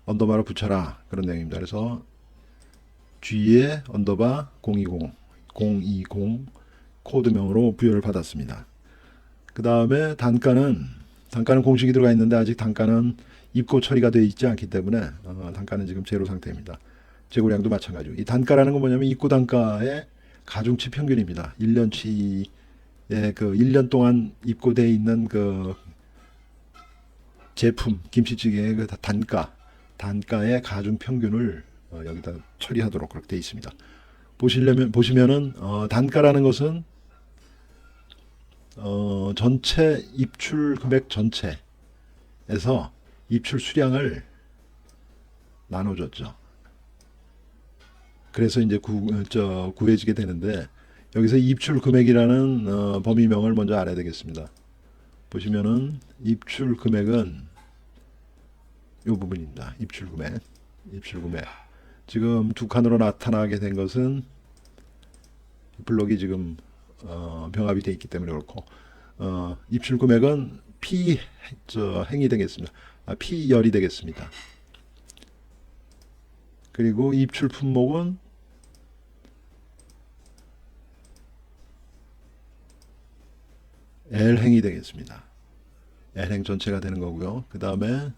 언더바로 붙여라. 그런 내용입니다. 그래서 G에 언더바 020 코드명으로 부여를 받았습니다. 그 다음에 단가는 공식이 들어가 있는데 아직 단가는 입고 처리가 되어 있지 않기 때문에 단가는 지금 제로 상태입니다. 재고량도 마찬가지고, 이 단가라는 건 뭐냐면 입고 단가의 가중치 평균입니다. 1년치의 그 1년 동안 입고되어 있는 그 제품 김치찌개의 그 단가의 가중 평균을 여기다 처리하도록 그렇게 되어 있습니다. 보시면은 단가라는 것은 전체 입출 금액 전체에서 입출 수량을 나눠줬죠. 그래서 이제 구해지게 되는데, 여기서 입출 금액이라는 범위명을 먼저 알아야 되겠습니다. 보시면은 입출 금액은 이 부분입니다. 입출 금액. 지금 두 칸으로 나타나게 된 것은 블록이 지금 병합이 되어 있기 때문에 그렇고, 입출 금액은 행이 되겠습니다. P열이 되겠습니다. 그리고 입출 품목은 L행이 되겠습니다. L행 전체가 되는 거고요. 그 다음에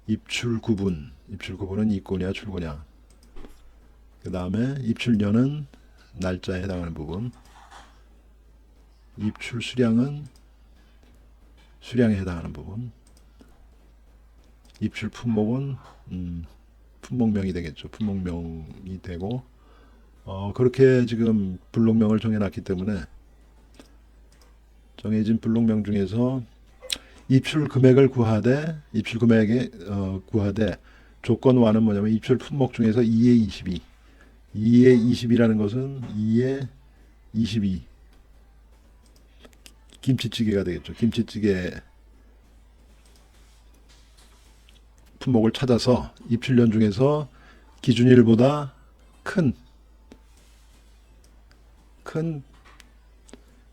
입출 구분은 입고냐 출고냐. 그 다음에 입출년은 날짜에 해당하는 부분. 입출 수량은 수량에 해당하는 부분. 입출 품목은 품목명이 되겠죠. 품목명이 되고, 그렇게 지금 블록명을 정해놨기 때문에 정해진 블록명 중에서 입출 금액을 구하되 조건화는 뭐냐면 입출 품목 중에서 2의 22. 2의 20이라는 것은 2의 22 김치찌개가 되겠죠. 김치찌개 품목을 찾아서 입출년 중에서 기준일보다 큰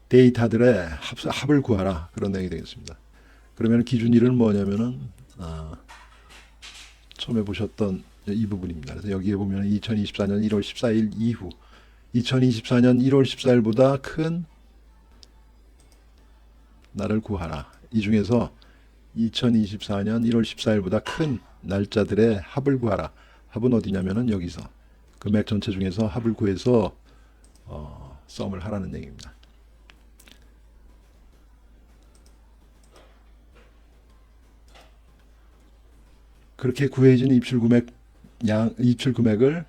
데이터들의 합을 구하라. 그런 내용이 되겠습니다. 그러면 기준일은 뭐냐면은 처음에 보셨던 이 부분입니다. 그래서 여기에 보면 2024년 1월 14일 이후 2024년 1월 14일보다 큰 날을 구하라. 이 중에서 2024년 1월 14일보다 큰 날짜들의 합을 구하라. 합은 어디냐면은 여기서 금액 전체 중에서 합을 구해서 썸을 하라는 얘기입니다. 그렇게 구해진 입출 금액을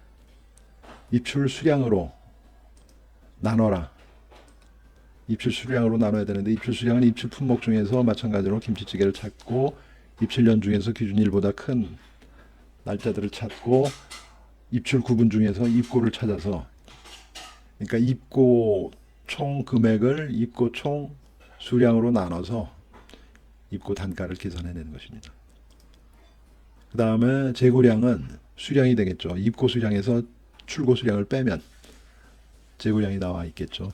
입출 수량으로 나눠라. 입출 수량으로 나눠야 되는데, 입출 수량은 입출 품목 중에서 마찬가지로 김치찌개를 찾고, 입출년 중에서 기준일보다 큰 날짜들을 찾고, 입출 구분 중에서 입고를 찾아서, 그러니까 입고 총 금액을 입고 총 수량으로 나눠서 입고 단가를 계산해내는 것입니다. 그 다음에 재고량은 수량이 되겠죠. 입고 수량에서 출고 수량을 빼면 재고량이 나와 있겠죠.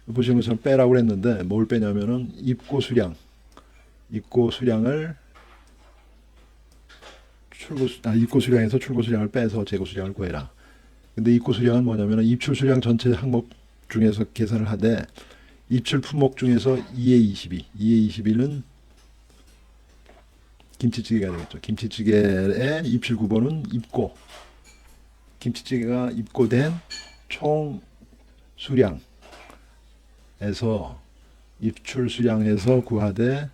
보시는 것처럼 빼라고 그랬는데 뭘 빼냐면은 입고 수량을 입고 수량에서 출고 수량을 빼서 재고 수량을 구해라. 근데 입고 수량은 뭐냐면은 입출 수량 전체 항목 중에서 계산을 하되, 입출 품목 중에서 2의 22는 김치찌개가 되겠죠. 김치찌개의 입출 구본은 김치찌개가 입고된 총 수량에서 입출 수량에서 구하되,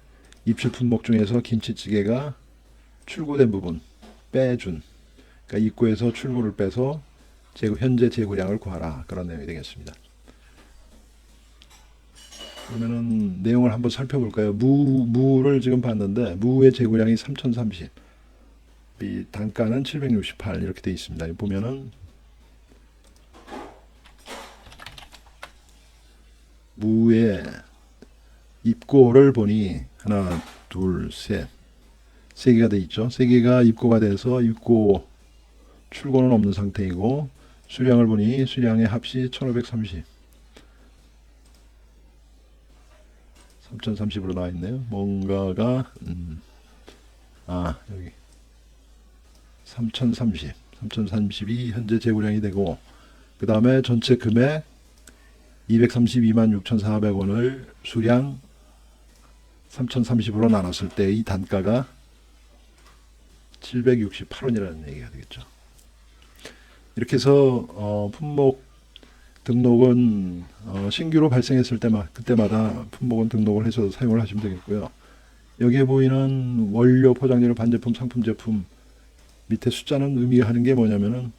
입출 품목 중에서 김치찌개가 출고된 부분 빼준, 그러니까 입고에서 출고를 빼서 현재 재고량을 구하라. 그런 내용이 되겠습니다. 그러면은 내용을 한번 살펴볼까요? 무를 지금 봤는데 무의 재고량이 3030, 이 단가는 768 이렇게 되어 있습니다. 보면은 무의 입고를 보니 하나, 둘, 셋, 세 개가 되어 있죠. 세 개가 입고가 돼서 입고 출고는 없는 상태이고, 수량을 보니 수량의 합시 1530 3030으로 나와 있네요. 뭔가가 여기 3030이 현재 재고량이 되고, 그 다음에 전체 금액 232만 6,400원을 수량 3030으로 나눴을 때 이 단가가 768원이라는 얘기가 되겠죠. 이렇게 해서 품목 등록은 신규로 발생했을 그때마다 품목은 등록을 해서 사용을 하시면 되겠고요. 여기에 보이는 원료, 포장재료, 반제품, 상품, 제품 밑에 숫자는 의미하는 게 뭐냐면은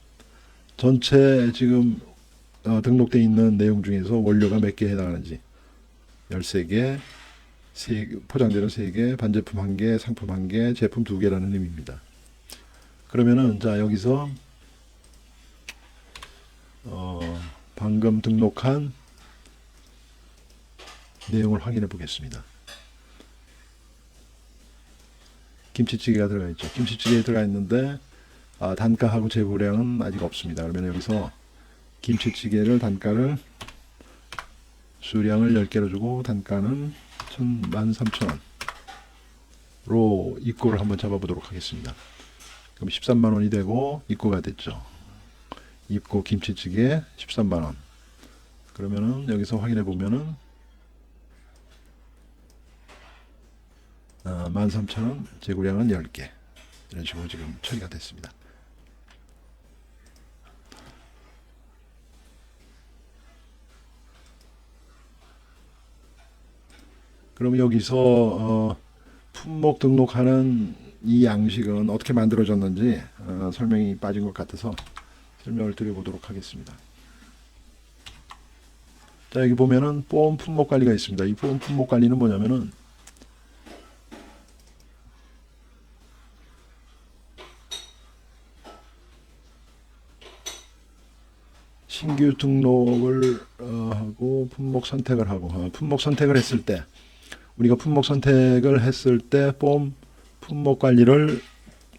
전체 지금 등록되어 있는 내용 중에서 원료가 몇 개 해당하는지 13개, 포장재료 3개, 반제품 1개, 상품 1개, 제품 2개라는 의미입니다. 그러면은 자 여기서 방금 등록한 내용을 확인해 보겠습니다. 김치찌개가 들어가 있죠. 김치찌개에 들어가 있는데 단가하고 재고량은 아직 없습니다. 그러면 여기서 김치찌개를 단가를 수량을 10개로 주고 단가는 13,000원으로 입고를 한번 잡아보도록 하겠습니다. 그럼 13만원이 되고 입고가 됐죠. 입고 김치찌개 13만원. 그러면은 여기서 확인해 보면은 13,000원, 재고량은 10개. 이런 식으로 지금 처리가 됐습니다. 그럼 여기서 품목 등록하는 이 양식은 어떻게 만들어졌는지 설명이 빠진 것 같아서 설명을 드려보도록 하겠습니다. 자, 여기 보면은 보험 품목 관리가 있습니다. 이 보험 품목 관리는 뭐냐면은 신규 등록을 하고 품목 선택을 하고 품목 선택을 했을 때 우리가 품목 선택을 했을 때 보험 품목 관리를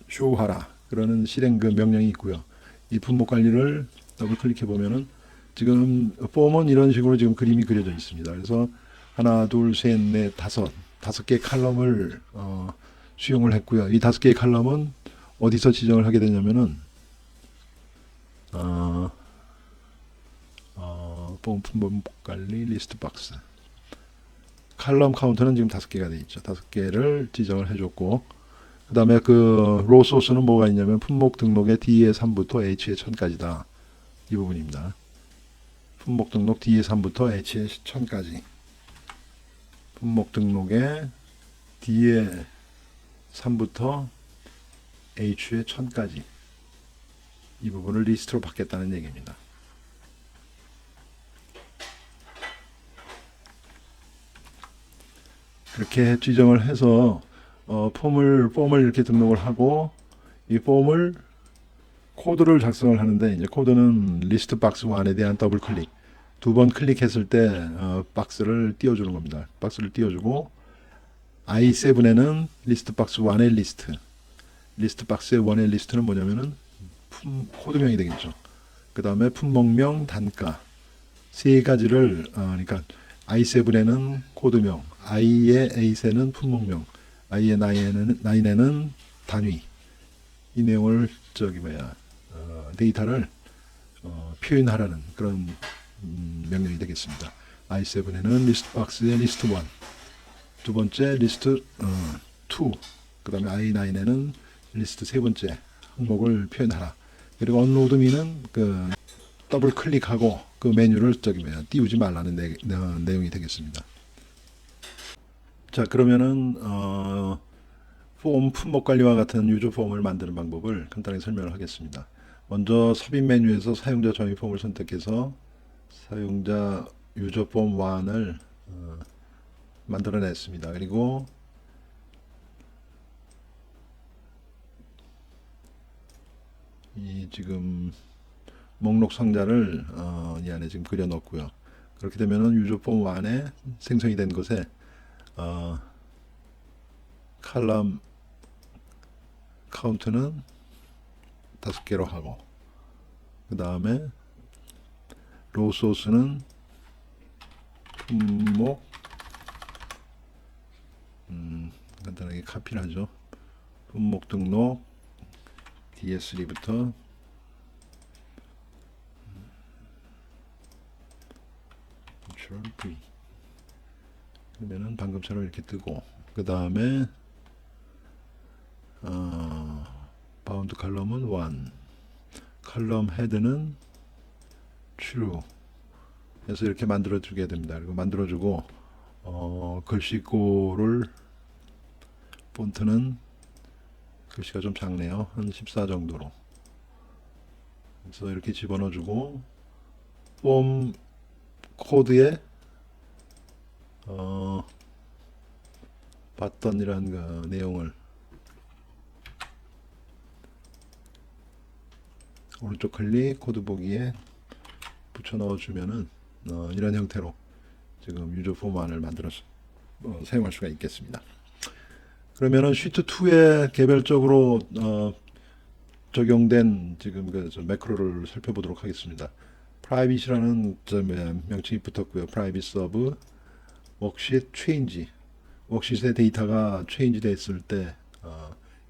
쇼하라 그러는 실행 그 명령이 있고요. 이 품목 관리를 더블 클릭해 보면은 지금 폼은 이런 식으로 지금 그림이 그려져 있습니다. 그래서 하나, 둘, 셋, 넷, 다섯 개 칼럼을 수용을 했고요. 이 5개의 칼럼은 어디서 지정을 하게 되냐면은 폼 품목 관리 리스트 박스 칼럼 카운트는 지금 5개가 되어 있죠. 5개를 지정을 해줬고, 그 다음에 그 로 소스는 뭐가 있냐면 품목 등록의 D의 3부터 H의 1000까지다. 이 부분입니다. 품목 등록 D의 3부터 H의 1000까지. 품목 등록의 D의 3부터 H의 1000까지. 이 부분을 리스트로 받겠다는 얘기입니다. 그렇게 지정을 해서 폼을 이렇게 등록을 하고 이 폼을 코드를 작성을 하는데 이제 코드는 리스트 박스 1에 대한 더블 클릭 2번 클릭했을 때 박스를 띄워주는 겁니다. 박스를 띄워주고 I7에는 리스트 박스 1의 리스트 박스의 1의 리스트는 뭐냐면은 코드명이 되겠죠. 그 다음에 품목명, 단가 세 가지를 그러니까 I7에는 코드명, I의 A7은 품목명, I의 9에는 단위. 이 내용을 데이터를 표현하라는 그런 명령이 되겠습니다. I7에는 리스트 박스의 리스트 1, 두 번째 리스트 2, 그 다음에 I9에는 리스트 세 번째 항목을 표현하라. 그리고 언로드 미는 그 더블 클릭하고 그 메뉴를 띄우지 말라는 내용이 되겠습니다. 자, 그러면은 폼 품목 관리와 같은 유저 폼을 만드는 방법을 간단하게 설명을 하겠습니다. 먼저 삽입 메뉴에서 사용자 정의 폼을 선택해서 사용자 유저 폼 1을 만들어냈습니다. 그리고 이 지금 목록 상자를 이 안에 지금 그려 넣고요. 그렇게 되면은 유저 폼 1에 생성이 된 것에 칼럼 카운트는 5개로 하고 그 다음에 로우 소스는 품목, 간단하게 카피를 하죠. 품목 등록 DS3부터 Ctrl V. 그러면은 방금처럼 이렇게 뜨고, 그 다음에 바운드 칼럼은 1, 칼럼 헤드는 true 해서 이렇게 만들어 주게 됩니다. 그리고 만들어 주고 글씨꼴을 폰트는 글씨가 좀 작네요. 한 14 정도로. 그래서 이렇게 집어넣어 주고 폼 코드에 봤던이라는 그 내용을 오른쪽 클릭 코드 보기에 붙여 넣어 주면은 이런 형태로 지금 유저 폼안을 만들어서 사용할 수가 있겠습니다. 그러면은 시트 2에 개별적으로 적용된 지금 그 매크로를 살펴보도록 하겠습니다. private라는 명칭이 붙었고요. private sub worksheet change, 워크시트의 데이터가 체인지 됐을 때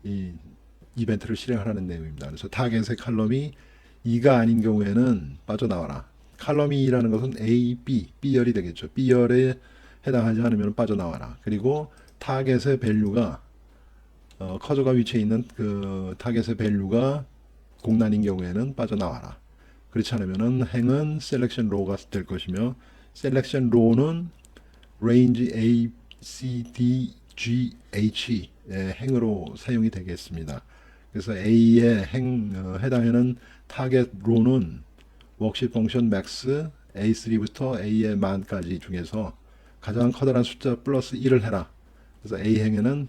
이 이벤트를 실행하라는 내용입니다. 그래서 타겟의 칼럼이 2가 아닌 경우에는 빠져나와라. 칼럼이 2라는 것은 A, B, B열이 되겠죠. B열에 해당하지 않으면 빠져나와라. 그리고 타겟의 밸류가 커저가 위치해 있는 그 타겟의 밸류가 공란인 경우에는 빠져나와라. 그렇지 않으면은 행은 셀렉션 로우가 될 것이며, 셀렉션 로우는 range A, C, D, G, H의 행으로 사용이 되겠습니다. 그래서 A의 해당하는 타겟 로는 워크시트 펑션 max A3부터 A의 만까지 중에서 가장 커다란 숫자 플러스 1을 해라. 그래서 A 행에는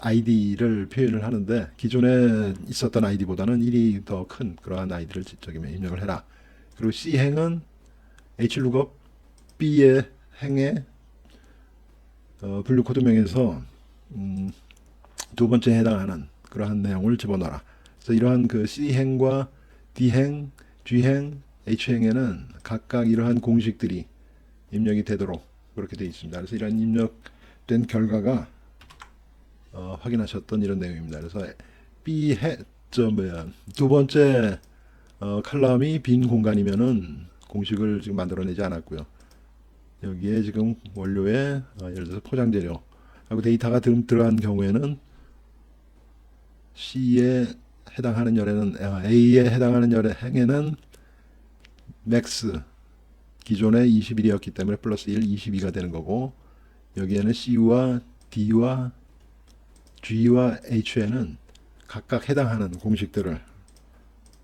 ID를 표현을 하는데 기존에 있었던 ID보다는 1이 더 큰 그러한 ID를 입력을 해라. 그리고 C 행은 HLOOKUP B의 행의 분류 코드명에서 두 번째 해당하는 그러한 내용을 집어넣어라. 그래서 이러한 그 C 행과 D 행, G 행, H 행에는 각각 이러한 공식들이 입력이 되도록 그렇게 되어 있습니다. 그래서 이러한 입력된 결과가 확인하셨던 이런 내용입니다. 그래서 B 두 번째 칼럼이 빈 공간이면은 공식을 지금 만들어내지 않았고요. 여기에 지금 원료에 예를 들어서 포장재료 하고 데이터가 들어간 경우에는 C에 해당하는 열에는 A에 해당하는 열의 행에는 맥스 기존에 21이었기 때문에 플러스 1, 22가 되는 거고, 여기에는 C와 D와 G와 H에는 각각 해당하는 공식들을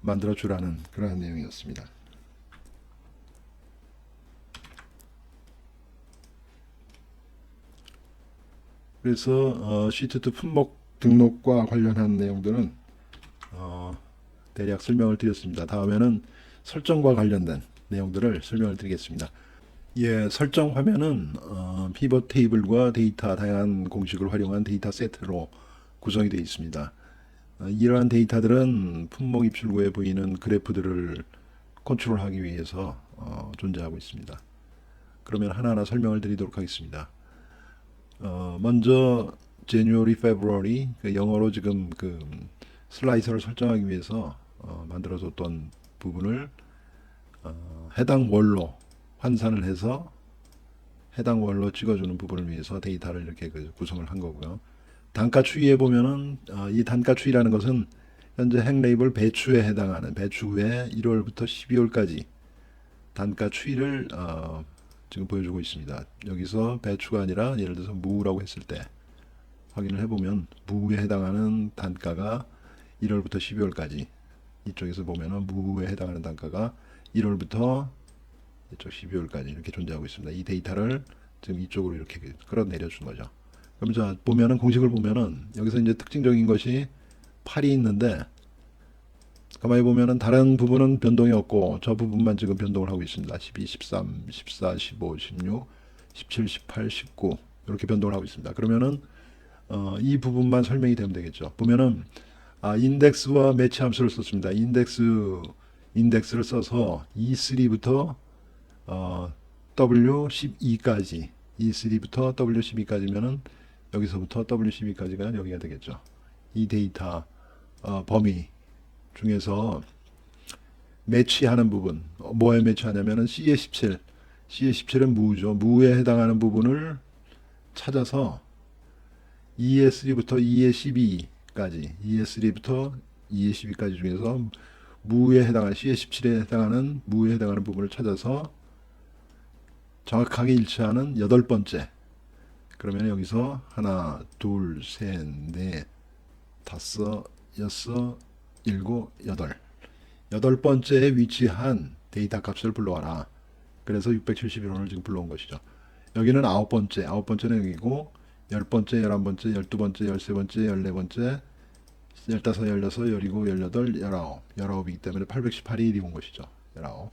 만들어 주라는 그런 내용이었습니다. 그래서 시트2 품목 등록과 관련한 내용들은 대략 설명을 드렸습니다. 다음에는 설정과 관련된 내용들을 설명을 드리겠습니다. 예, 설정 화면은 피벗 테이블과 데이터 다양한 공식을 활용한 데이터 세트로 구성이 되어 있습니다. 이러한 데이터들은 품목 입출구에 보이는 그래프들을 컨트롤하기 위해서 존재하고 있습니다. 그러면 하나하나 설명을 드리도록 하겠습니다. 먼저 January, February 영어로 지금 그 슬라이서를 설정하기 위해서 만들어줬던 부분을 해당 월로 환산을 해서 해당 월로 찍어주는 부분을 위해서 데이터를 이렇게 구성을 한 거고요. 단가 추이에 보면은 이 단가 추이라는 것은 현재 행 레이블 배추에 해당하는 배추의 1월부터 12월까지 단가 추이를 지금 보여주고 있습니다. 여기서 배추가 아니라 예를 들어서 무라고 했을 때 확인을 해보면 무에 해당하는 단가가 1월부터 12월까지, 이쪽에서 보면은 무에 해당하는 단가가 1월부터 이쪽 12월까지 이렇게 존재하고 있습니다. 이 데이터를 지금 이쪽으로 이렇게 끌어내려 준 거죠. 그럼 자 보면은 공식을 보면은 여기서 이제 특징적인 것이 8이 있는데, 가만히 보면은 다른 부분은 변동이 없고 저 부분만 지금 변동을 하고 있습니다. 12, 13, 14, 15, 16, 17, 18, 19 이렇게 변동을 하고 있습니다. 그러면은 이 부분만 설명이 되면 되겠죠. 보면은 인덱스와 매치 함수를 썼습니다. 인덱스 인덱스를 써서 E3부터 W12까지 E3부터 W12까지면은 여기서부터 W12까지가 여기가 되겠죠. 이 데이터 범위 중에서 매치하는 부분, 뭐에 매치하냐면은 CA17, CA17은 무죠. 무에 해당하는 부분을 찾아서 ES3부터 ES12까지, ES3부터 ES12까지 중에서 무에 해당하는 CA17에 해당하는 무에 해당하는 부분을 찾아서 정확하게 일치하는 여덟 번째. 그러면 여기서 하나, 둘, 셋, 넷, 다섯, 여섯, 일곱, 여덟 번째에 위치한 데이터 값을 불러와라. 그래서 671원을 지금 불러온 것이죠. 여기는 아홉 번째는 여기고, 열 번째, 11번째, 12번째, 13번째, 14번째, 15, 16, 17, 18, 19이기 때문에 818이 1이 온 것이죠. 19.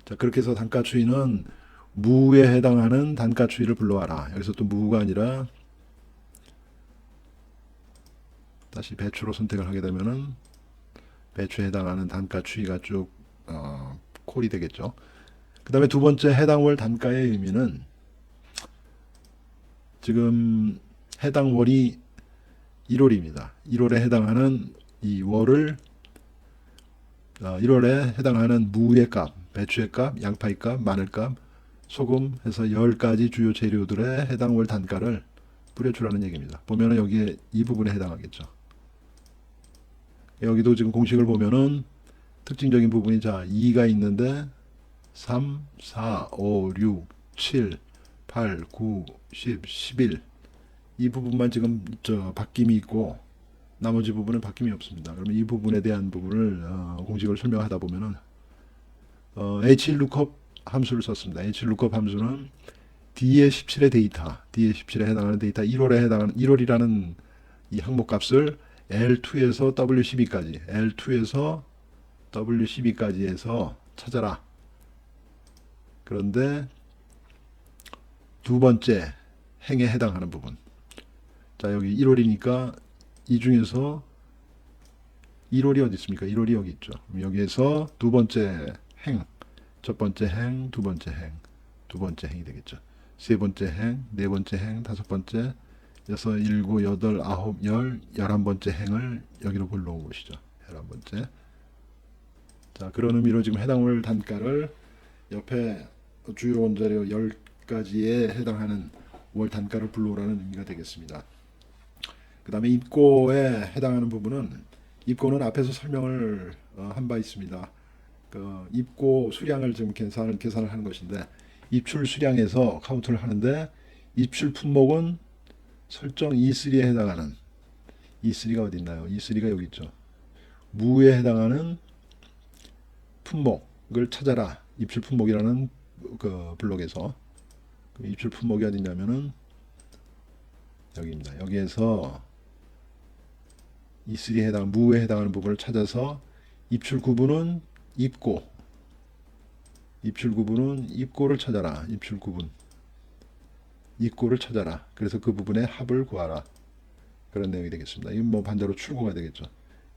자, 그렇게 해서 단가 추이는 무에 해당하는 단가 추이를 불러와라. 여기서 또 무가 아니라 다시 배추로 선택을 하게 되면은 배추에 해당하는 단가 추이가 쭉 콜이 되겠죠. 그 다음에 두 번째 해당월 단가의 의미는 지금 해당 월이 1월입니다. 1월에 해당하는 이 월을 1월에 해당하는 무의 값, 배추의 값, 양파의 값, 마늘 값, 소금 해서 10가지 주요 재료들의 해당월 단가를 뿌려주라는 얘기입니다. 보면은 여기에 이 부분에 해당하겠죠. 여기도 지금 공식을 보면은 특징적인 부분이 자 2가 있는데 3, 4, 5, 6, 7, 8, 9, 10, 11 이 부분만 지금 바뀜이 있고 나머지 부분은 바뀜이 없습니다. 그러면 이 부분에 대한 부분을 공식을 설명하다 보면은 HLOOKUP 함수를 썼습니다. HLOOKUP 함수는 D의 17의 데이터, D의 17에 해당하는 데이터 1월에 해당하는 1월이라는 이 항목값을 L2에서 W12까지, L2에서 W12까지 해서 찾아라. 그런데 두 번째 행에 해당하는 부분. 자, 여기 1월이니까 이 중에서 1월이 어디 있습니까? 1월이 여기 있죠. 여기에서 두 번째 행, 첫 번째 행, 두 번째 행, 두 번째 행이 되겠죠. 세 번째 행, 네 번째 행, 다섯 번째, 여섯, 일곱, 여덟, 아홉, 열, 11번째 행을 여기로 불러온 것이죠. 11번째. 자, 그런 의미로 지금 해당월 단가를 옆에 주요 원자료 10가지에 해당하는 월 단가를 불러오라는 의미가 되겠습니다. 그 다음에 입고에 해당하는 부분은 입고는 앞에서 설명을 한 바 있습니다. 그 입고 수량을 지금 계산을 하는 것인데 입출 수량에서 카운트를 하는데 입출 품목은 설정 E3에 해당하는 E3가 어디 있나요? E3가 여기 있죠. 무에 해당하는 품목을 찾아라. 입출 품목이라는 그 블록에서 그 입출 품목이 어디냐면은 여기입니다. 여기에서 E3에 해당 무에 해당하는 부분을 찾아서 입출 구분은 입고, 입출 구분은 입고를 찾아라. 입출 구분, 입고를 찾아라. 그래서 그 부분의 합을 구하라. 그런 내용이 되겠습니다. 이건 뭐 반대로 출고가 되겠죠.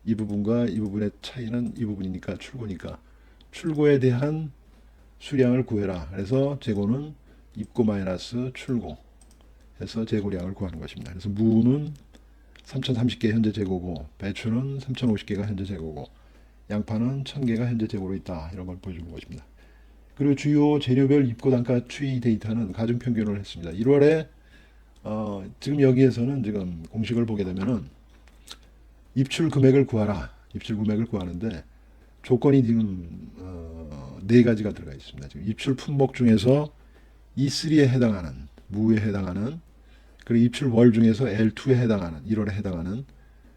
이 부분과 이 부분의 차이는 이 부분이니까 출고니까 출고에 대한 수량을 구해라. 그래서 재고는 입고 마이너스 출고 해서 재고량을 구하는 것입니다. 그래서 무는 3030개 현재 재고고 배추는 3050개가 현재 재고고 양파는 1000개가 현재 재고로 있다. 이런 걸 보여주는 것입니다. 그리고 주요 재료별 입고 단가 추이 데이터는 가중 평균을 했습니다. 1월에 지금 여기에서는 지금 공식을 보게 되면은 입출 금액을 구하라. 입출 금액을 구하는데 조건이 지금 네 가지가 들어가 있습니다. 지금 입출 품목 중에서 E3에 해당하는 무에 해당하는 그리고 입출 월 중에서 L2에 해당하는 1월에 해당하는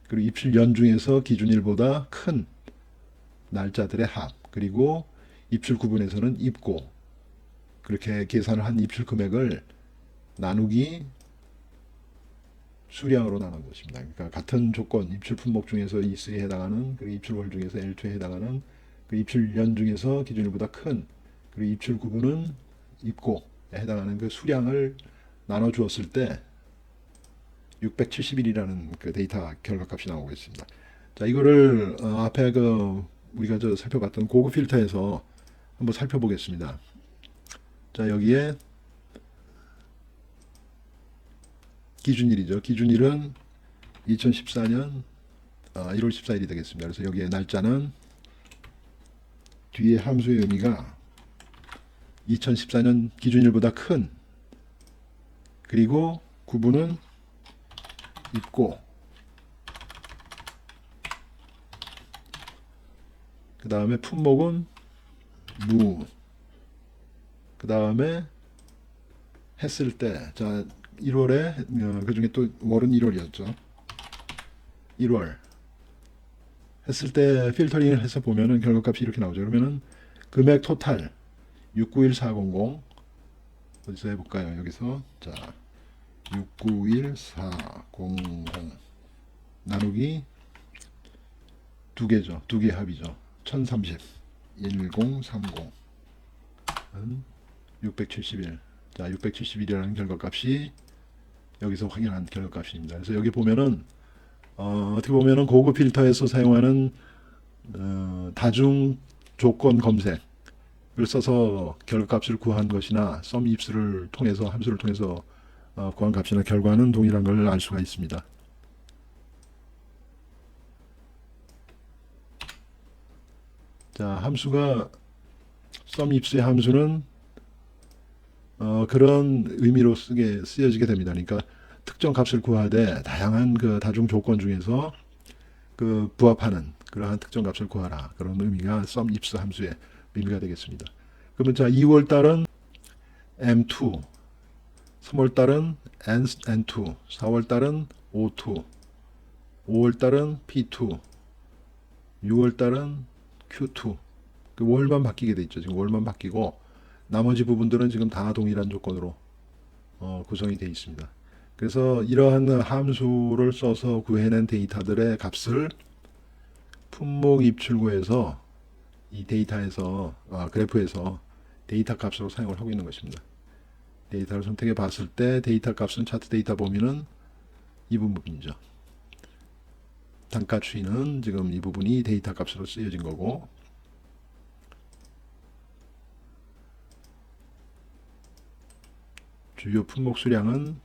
그리고 입출 연 중에서 기준일보다 큰 날짜들의 합 그리고 입출 구분에서는 입고 그렇게 계산을 한 입출 금액을 나누기 수량으로 나눈 것입니다. 그러니까 같은 조건 입출 품목 중에서 E3에 해당하는 그리고 입출 월 중에서 L2에 해당하는 그리고 입출 연 중에서 기준일보다 큰 그리고 입출 구분은 입고에 해당하는 그 수량을 나눠 주었을 때 671이라는 그 데이터 결과값이 나오고 있습니다. 자, 이거를 앞에 우리가 살펴봤던 고급 필터에서 한번 살펴보겠습니다. 자, 여기에 기준일이죠. 기준일은 2014년 1월 14일이 되겠습니다. 그래서 여기에 날짜는 뒤에 함수의 의미가 2014년 기준일보다 큰, 그리고 구분은 있고, 그 다음에 품목은 무, 그 다음에 했을 때, 자, 1월에 그 중에 또 월은 1월이었죠. 1월 했을 때 필터링을 해서 보면은 결과값이 이렇게 나오죠. 그러면은 금액 토탈 691400 어디서 해볼까요? 여기서 자 691400 나누기 두 개죠. 두 개 합이죠. 1030 1030 671. 자 671이라는 결과값이 여기서 확인한 결과값입니다. 그래서 여기 보면은 어떻게 보면은 고급 필터에서 사용하는 다중 조건 검색을 써서 결과값을 구한 것이나 썸 입수를 통해서 함수를 통해서 구한 값이나 결과는 동일한 걸 알 수가 있습니다. 자, 함수가 썸 입수의 함수는 그런 의미로 쓰여지게 됩니다. 그러니까 특정 값을 구하되 다양한 그 다중 조건 중에서 그 부합하는 그러한 특정 값을 구하라. 그런 의미가 썸 입수 함수의 의미가 되겠습니다. 그러면 자 2월 달은 M2, 3월 달은 N2, 4월 달은 O2, 5월 달은 P2, 6월 달은 Q2. 그 월만 바뀌게 돼 있죠. 지금 월만 바뀌고 나머지 부분들은 지금 다 동일한 조건으로 구성이 되어 있습니다. 그래서 이러한 함수를 써서 구해낸 데이터들의 값을 품목 입출구에서 이 데이터에서 그래프에서 데이터 값으로 사용을 하고 있는 것입니다. 데이터를 선택해 봤을 때 데이터 값은 차트 데이터 범위는 이 부분이죠. 단가 추이는 지금 이 부분이 데이터 값으로 쓰여진 거고, 주요 품목 수량은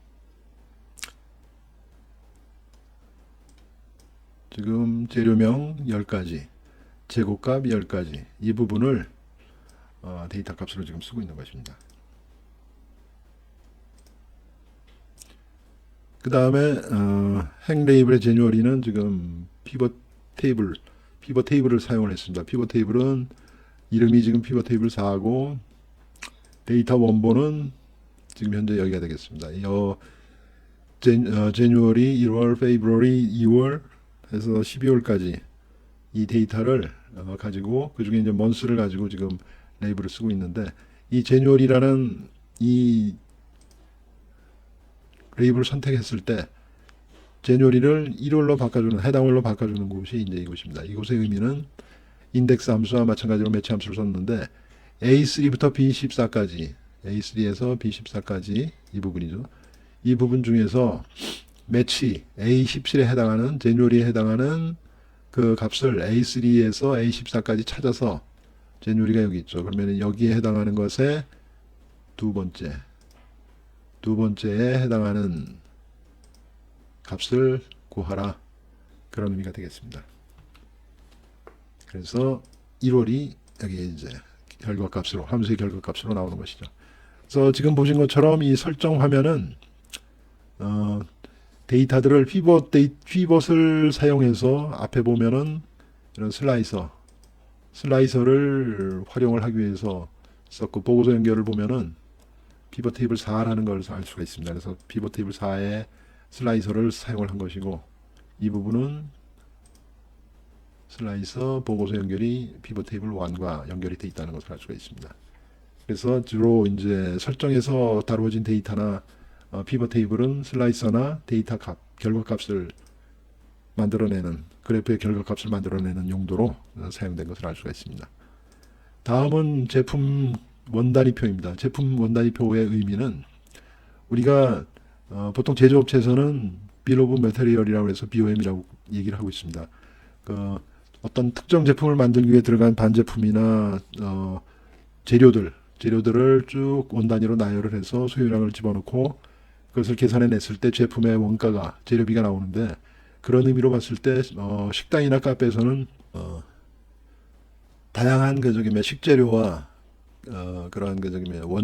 지금 재료명 10가지, 재고값 10가지, 이 부분을 데이터 값으로 지금 쓰고 있는 것입니다. 그 다음에 행 레이블의 제뉴얼이는 지금 피벗 테이블을 사용을 했습니다. 피벗 테이블은 이름이 지금 피벗 테이블 4하고 데이터 원본은 지금 현재 여기가 되겠습니다. 제뉴얼이 1월, 페이브러리 2월 해서 12월까지 이 데이터를 가지고 그 중에 이제 먼스를 가지고 지금 레이블을 쓰고 있는데, 이 제뉴얼이라는 이 레이블을 선택했을 때 제뉴얼을 1월로 바꿔주는, 해당 월로 바꿔주는 곳이 이제 이곳입니다. 이곳의 의미는 인덱스 함수와 마찬가지로 매치 함수를 썼는데 A3부터 B14까지, A3에서 B14까지 이 부분이죠. 이 부분 중에서 매치 A17에 해당하는, 제뉴얼에 해당하는 그 값을 A3에서 A14까지 찾아서, 제뉴얼이가 여기 있죠. 그러면 여기에 해당하는 것에 두 번째에 해당하는 값을 구하라. 그런 의미가 되겠습니다. 그래서 1월이 여기 이제 결과값으로, 함수의 결과값으로 나오는 것이죠. 그래서 지금 보신 것처럼 이 설정 화면은 데이터들을 피벗을 사용해서 앞에 보면은 이런 슬라이서를 활용을 하기 위해서 썼고, 보고서 연결을 보면은 피벗 테이블 4라는 걸 알 수가 있습니다. 그래서 피벗 테이블 4에 슬라이서를 사용을 한 것이고, 이 부분은 슬라이서 보고서 연결이 피벗 테이블 1과 연결이 되어 있다는 것을 알 수가 있습니다. 그래서 주로 이제 설정에서 다루어진 데이터나 피벗 테이블은 슬라이서나 데이터 값, 결과값을 만들어내는, 그래프의 결과값을 만들어내는 용도로 사용된 것을 알 수가 있습니다. 다음은 제품 원단위표입니다. 제품 원단위표의 의미는, 우리가 보통 제조업체에서는 비ll 오브 매테리얼이라고 해서 BOM이라고 얘기를 하고 있습니다. 그 어떤 특정 제품을 만들기 위해 들어간 반제품이나 재료들을 쭉 원 단위로 나열을 해서 소유량을 집어넣고 그것을 계산해 냈을 때 제품의 원가가 재료비가 나오는데, 그런 의미로 봤을 때 식당이나 카페에서는 다양한 그 저기 뭐 식재료와 그러한 그 저기 뭐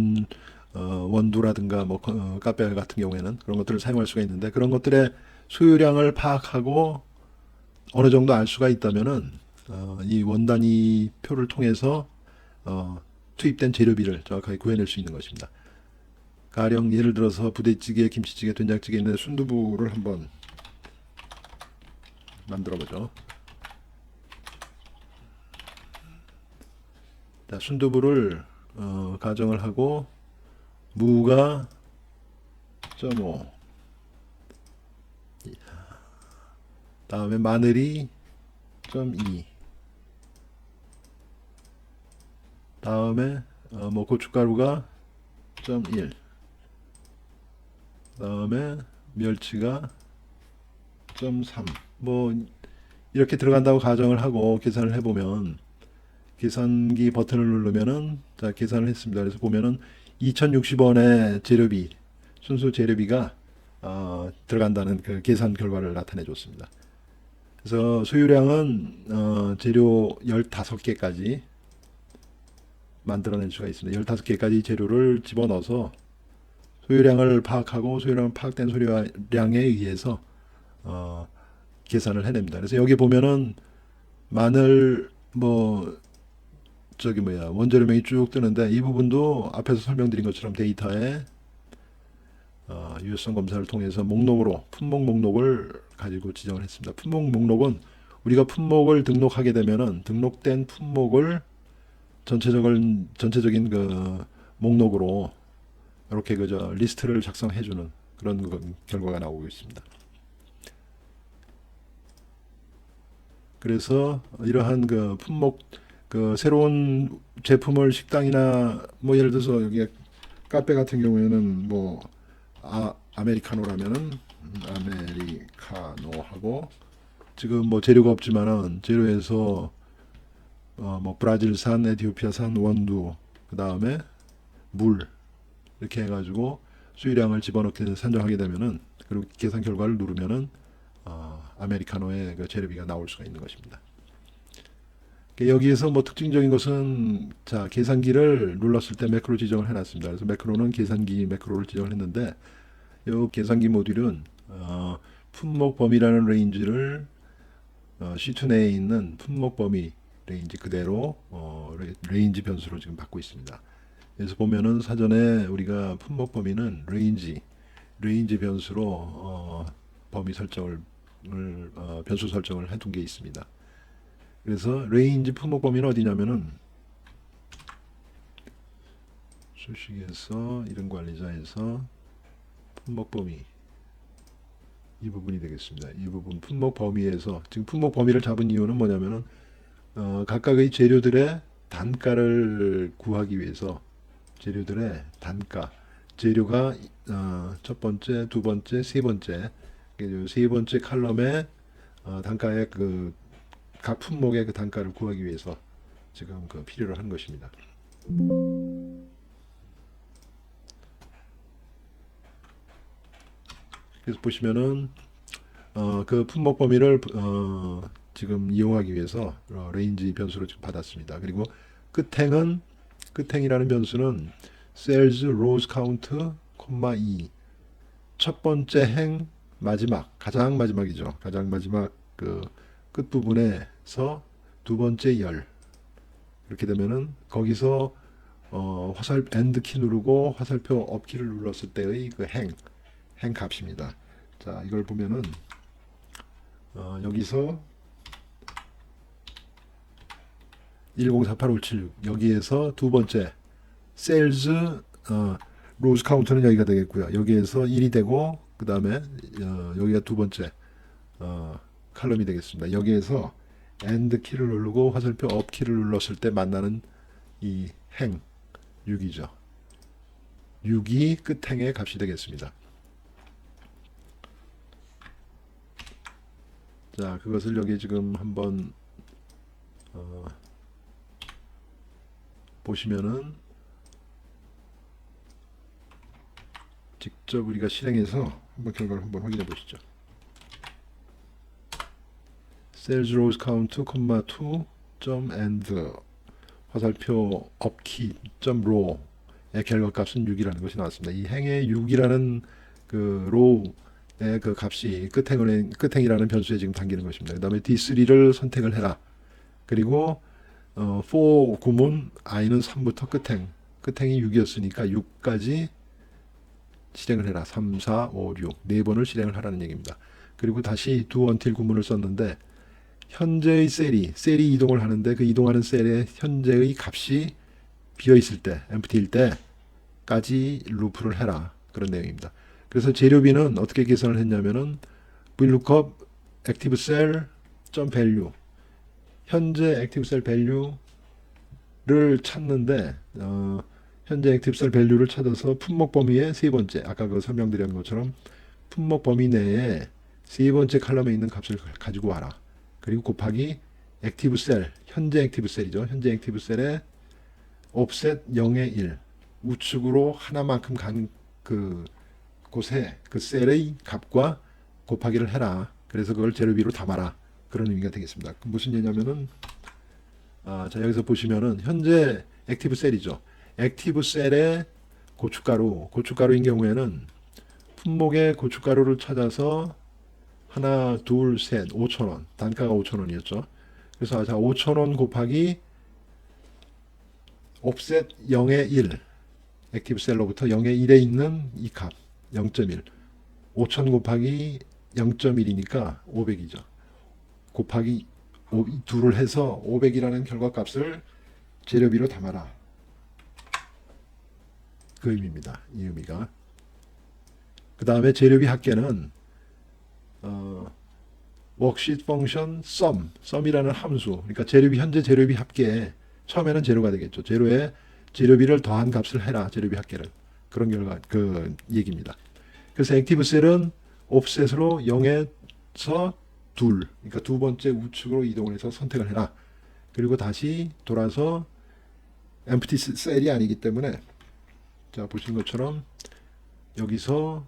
원두라든가 뭐 카페 같은 경우에는 그런 것들을 사용할 수가 있는데, 그런 것들의 소유량을 파악하고 어느 정도 알 수가 있다면은 이 원단위 표를 통해서 투입된 재료비를 정확하게 구해낼 수 있는 것입니다. 가령 예를 들어서 부대찌개, 김치찌개, 된장찌개 있는 순두부를 한번 만들어 보죠. 자, 순두부를 가정을 하고 무가 0.5, 다음에 마늘이 0.2, 다음에 뭐 고춧가루가 0.1, 다음에 멸치가 0.3, 뭐 이렇게 들어간다고 가정을 하고 계산을 해보면, 계산기 버튼을 누르면은, 자, 계산을 했습니다. 그래서 보면은 2060원의 재료비, 순수 재료비가 들어간다는 그 계산 결과를 나타내 줬습니다. 그래서 소유량은 재료 15개까지 만들어낼 수가 있습니다. 15개까지 재료를 집어넣어서 소유량을 파악하고, 소유량 파악된 소유량에 의해서 계산을 해냅니다. 그래서 여기 보면은 마늘 뭐 저기 뭐야 원재료명이 쭉 뜨는데, 이 부분도 앞에서 설명드린 것처럼 데이터에 유효성 검사를 통해서 목록으로 품목 목록을 가지고 지정을 했습니다. 품목 목록은 우리가 품목을 등록하게 되면은 등록된 품목을 전체적인 그 목록으로 이렇게 그저 리스트를 작성해주는 그런 결과가 나오고 있습니다. 그래서 이러한 그 품목, 그 새로운 제품을 식당이나 뭐 예를 들어서 여기 카페 같은 경우에는 뭐 아메리카노라면은 아메리카노하고, 지금 뭐 재료가 없지만은 재료에서 뭐 브라질산, 에티오피아산 원두, 그 다음에 물, 이렇게 해가지고 수유량을 집어넣게 산정하게 되면은, 그리고 계산 결과를 누르면은 아메리카노의 그 재료비가 나올 수가 있는 것입니다. 여기에서 뭐 특징적인 것은, 자, 계산기를 눌렀을 때 매크로 지정을 해놨습니다. 그래서 매크로는 계산기 매크로를 지정을 했는데, 이 계산기 모듈은 품목 범위라는 레인지를 C2 내에 있는 품목 범위 레인지 그대로 레인지 변수로 지금 받고 있습니다. 그래서 보면은 사전에 우리가 품목 범위는 레인지 변수로 범위 설정을 변수 설정을 해둔 게 있습니다. 그래서 레인지 품목 범위는 어디냐면은 수식에서 이름 관리자에서 품목 범위, 이 부분이 되겠습니다. 이 부분 품목 범위에서, 지금 품목 범위를 잡은 이유는 뭐냐면은 각각의 재료들의 단가를 구하기 위해서, 재료들의 단가, 재료가 첫 번째, 두 번째, 세 번째, 세 번째 칼럼의 단가의 그 각 품목의 그 단가를 구하기 위해서 지금 그 필요로 한 것입니다. 그래서 보시면은 그 품목 범위를 지금 이용하기 위해서 레인지 변수로 지금 받았습니다. 그리고 끝행이라는 변수는 sales rows count, 2, 첫 번째 행 마지막, 가장 마지막이죠. 가장 마지막 그 끝부분에서 두 번째 열, 이렇게 되면은 거기서 화살표 엔드 키 누르고 화살표 업 키를 눌렀을 때의 그 행 값입니다. 자, 이걸 보면은 여기서 1048576, 여기에서 두 번째 sales 로즈 카운트는 여기가 되겠고요. 여기에서 1이 되고, 그 다음에 여기가 두 번째 칼럼이 되겠습니다. 여기에서 엔드 키를 누르고 화살표 업 키를 눌렀을 때 만나는 이 행 6이죠. 6이 끝행의 값이 되겠습니다. 자, 그것을 여기 지금 한번 보시면은 직접 우리가 실행해서 한번 결과를 한번 확인해 보시죠. sales rows count 2, end 화살표 upkey row의 결과값은 6이라는 것이 나왔습니다. 이 행의 6이라는 그 row의 그 값이 끝행이라는 변수에 지금 담기는 것입니다. 그 다음에 D3를 선택을 해라. 그리고 for 구문 i는 3부터 끝행이 6이었으니까 6까지 실행을 해라. 3, 4, 5, 6 4번을 실행을 하라는 얘기입니다. 그리고 다시 do until 구문을 썼는데 현재의 셀이 이동을 하는데 그 이동하는 셀의 현재의 값이 비어있을 때, empty일 때까지 루프를 해라. 그런 내용입니다. 그래서 재료비는 어떻게 계산을 했냐면은 VLOOKUP active cell .value 현재 active cell value를 찾는데 현재 액티브 셀 밸류를 찾아서 품목 범위의 세 번째, 아까 그 설명드린 것처럼 품목 범위 내에 세 번째 칼럼에 있는 값을 가지고 와라. 그리고 곱하기 액티브 셀, 현재 액티브 셀이죠. 현재 액티브 셀의 offset 0의 1 우측으로 하나만큼 간 그 곳에 그 셀의 값과 곱하기를 해라. 그래서 그걸 재료비로 담아라. 그런 의미가 되겠습니다. 무슨 얘기냐면은 자, 여기서 보시면은 현재 액티브 셀이죠. 액티브 셀의 고춧가루인 경우에는 품목의 고춧가루를 찾아서 하나, 둘, 셋, 5,000원. 단가가 5,000원이었죠. 그래서 자, 5,000원 곱하기 offset 0의 1. 액티브 셀로부터 0의 1에 있는 이 값, 0.1. 5,000 곱하기 0.1이니까 500이죠. 곱하기 2를 해서 500이라는 결과값을 재료비로 담아라. 그 의미입니다. 이 의미가. 그 다음에 재료비 합계는 워크시트 펑션 sum이라는 함수. 그러니까 현재 재료비 합계 처음에는 제로가 되겠죠. 제로에 재료비를 더한 값을 해라. 재료비 합계를. 그런 결과 그 얘기입니다. 그래서 액티브 셀은 옵셋으로 0에서 2, 그러니까 두 번째 우측으로 이동을 해서 선택을 해라. 그리고 다시 돌아서 empty 셀이 아니기 때문에 자, 보시는 것처럼 여기서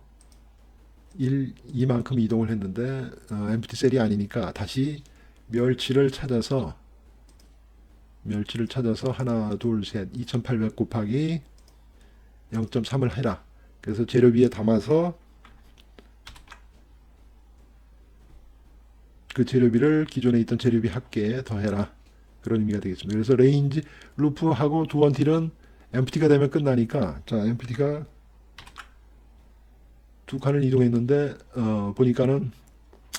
2만큼 이동을 했는데 empty 셀이 아니니까 다시 멸치를 찾아서 하나, 둘, 셋, 2800 곱하기 0.3을 해라. 그래서 재료비에 담아서 그 재료비를 기존에 있던 재료비 합계에 더해라. 그런 의미가 되겠습니다. 그래서 레인지 루프하고 두 원틸은 empty가 되면 끝나니까 자, empty가 두 칸을 이동했는데 보니까는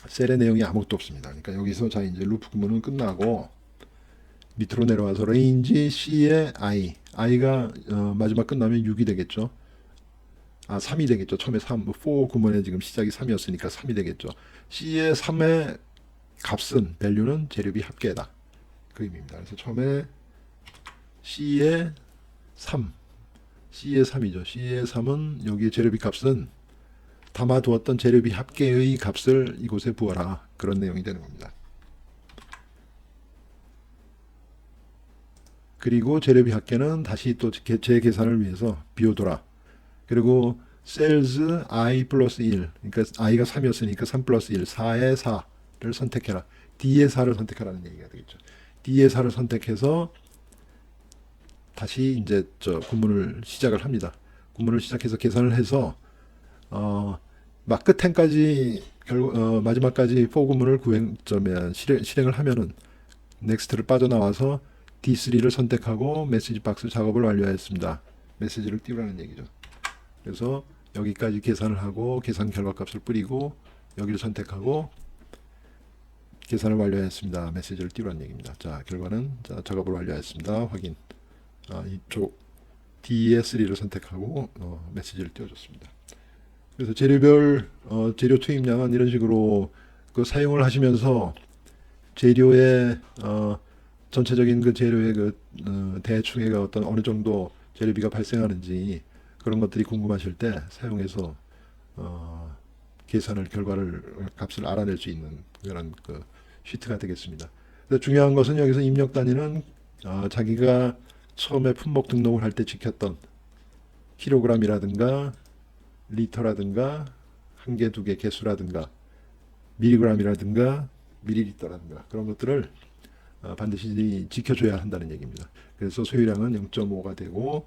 셀의 내용이 아무것도 없습니다. 그러니까 여기서 자, 이제 루프 구문은 끝나고 밑으로 내려와서 레인지 C의 i가 마지막 끝나면 6이 되겠죠. 3이 되겠죠. 처음에 3, 4 구문에 지금 시작이 3이었으니까 3이 되겠죠. C의 3의 값은 value는 재료비 합계다. 그 의미입니다. 그래서 처음에 C의 3, C의 3이죠. C의 3은 여기 재료비 값은 담아두었던 재료비 합계의 값을 이곳에 부어라. 그런 내용이 되는 겁니다. 그리고 재료비 합계는 다시 또 재계산을 위해서 비워둬라. 그리고 sales i 플러스 1, 그러니까 i가 3이었으니까 3 플러스 1, 4의 4를 선택해라. D의 4를 선택하라는 얘기가 되겠죠. D의 4를 선택해서 다시 이제 구문을 시작을 합니다. 구문을 시작해서 계산을 해서 막 끝행까지 마지막까지 for 구문을 실행을 하면은 넥스트를 빠져나와서 D3를 선택하고 메시지 박스 작업을 완료했습니다. 메시지를 띄우라는 얘기죠. 그래서 여기까지 계산을 하고 계산 결과값을 뿌리고 여기를 선택하고 계산을 완료했습니다. 메시지를 띄우라는 얘기입니다. 자, 결과는 자, 작업을 완료했습니다. 확인. 이쪽 D의 3를 선택하고 메시지를 띄워줬습니다. 그래서 재료별 재료 투입량은 이런 식으로 그 사용을 하시면서 재료의 전체적인 그 재료의 그 대충의 어떤 어느 정도 재료비가 발생하는지 그런 것들이 궁금하실 때 사용해서 계산을 결과를 값을 알아낼 수 있는 그런 그 시트가 되겠습니다. 근데 중요한 것은 여기서 입력 단위는 자기가 처음에 품목 등록을 할 때 지켰던 킬로그램이라든가 리터라든가 한 개, 두 개 개수라든가 밀리그램이라든가 밀리리터라든가 그런 것들을 반드시 지켜줘야 한다는 얘기입니다. 그래서 소유량은 0.5가 되고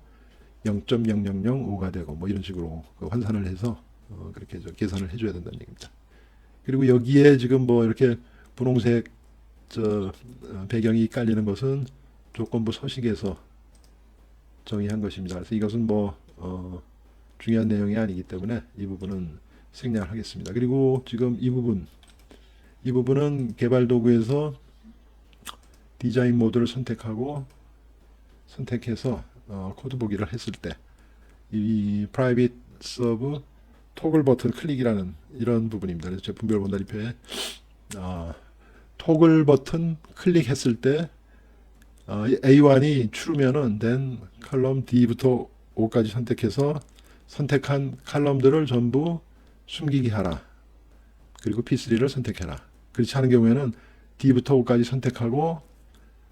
0.0005가 되고 뭐 이런 식으로 환산을 해서 그렇게 계산을 해줘야 된다는 얘기입니다. 그리고 여기에 지금 뭐 이렇게 분홍색 배경이 깔리는 것은 조건부 서식에서 정의한 것입니다. 그래서 이것은 뭐 중요한 내용이 아니기 때문에 이 부분은 생략을 하겠습니다. 그리고 지금 이 부분은 개발 도구에서 디자인 모드를 선택해서 코드 보기를 했을 때 이 private serve 토글 버튼 클릭이라는 이런 부분입니다. 그래서 제품별 원단위표에 토글 버튼 클릭했을 때 A1이 true면은 then 컬럼 D부터 O까지 선택해서 선택한 칼럼들을 전부 숨기게 하라. 그리고 P3를 선택해라. 그렇지 않은 경우에는 D부터 O까지 선택하고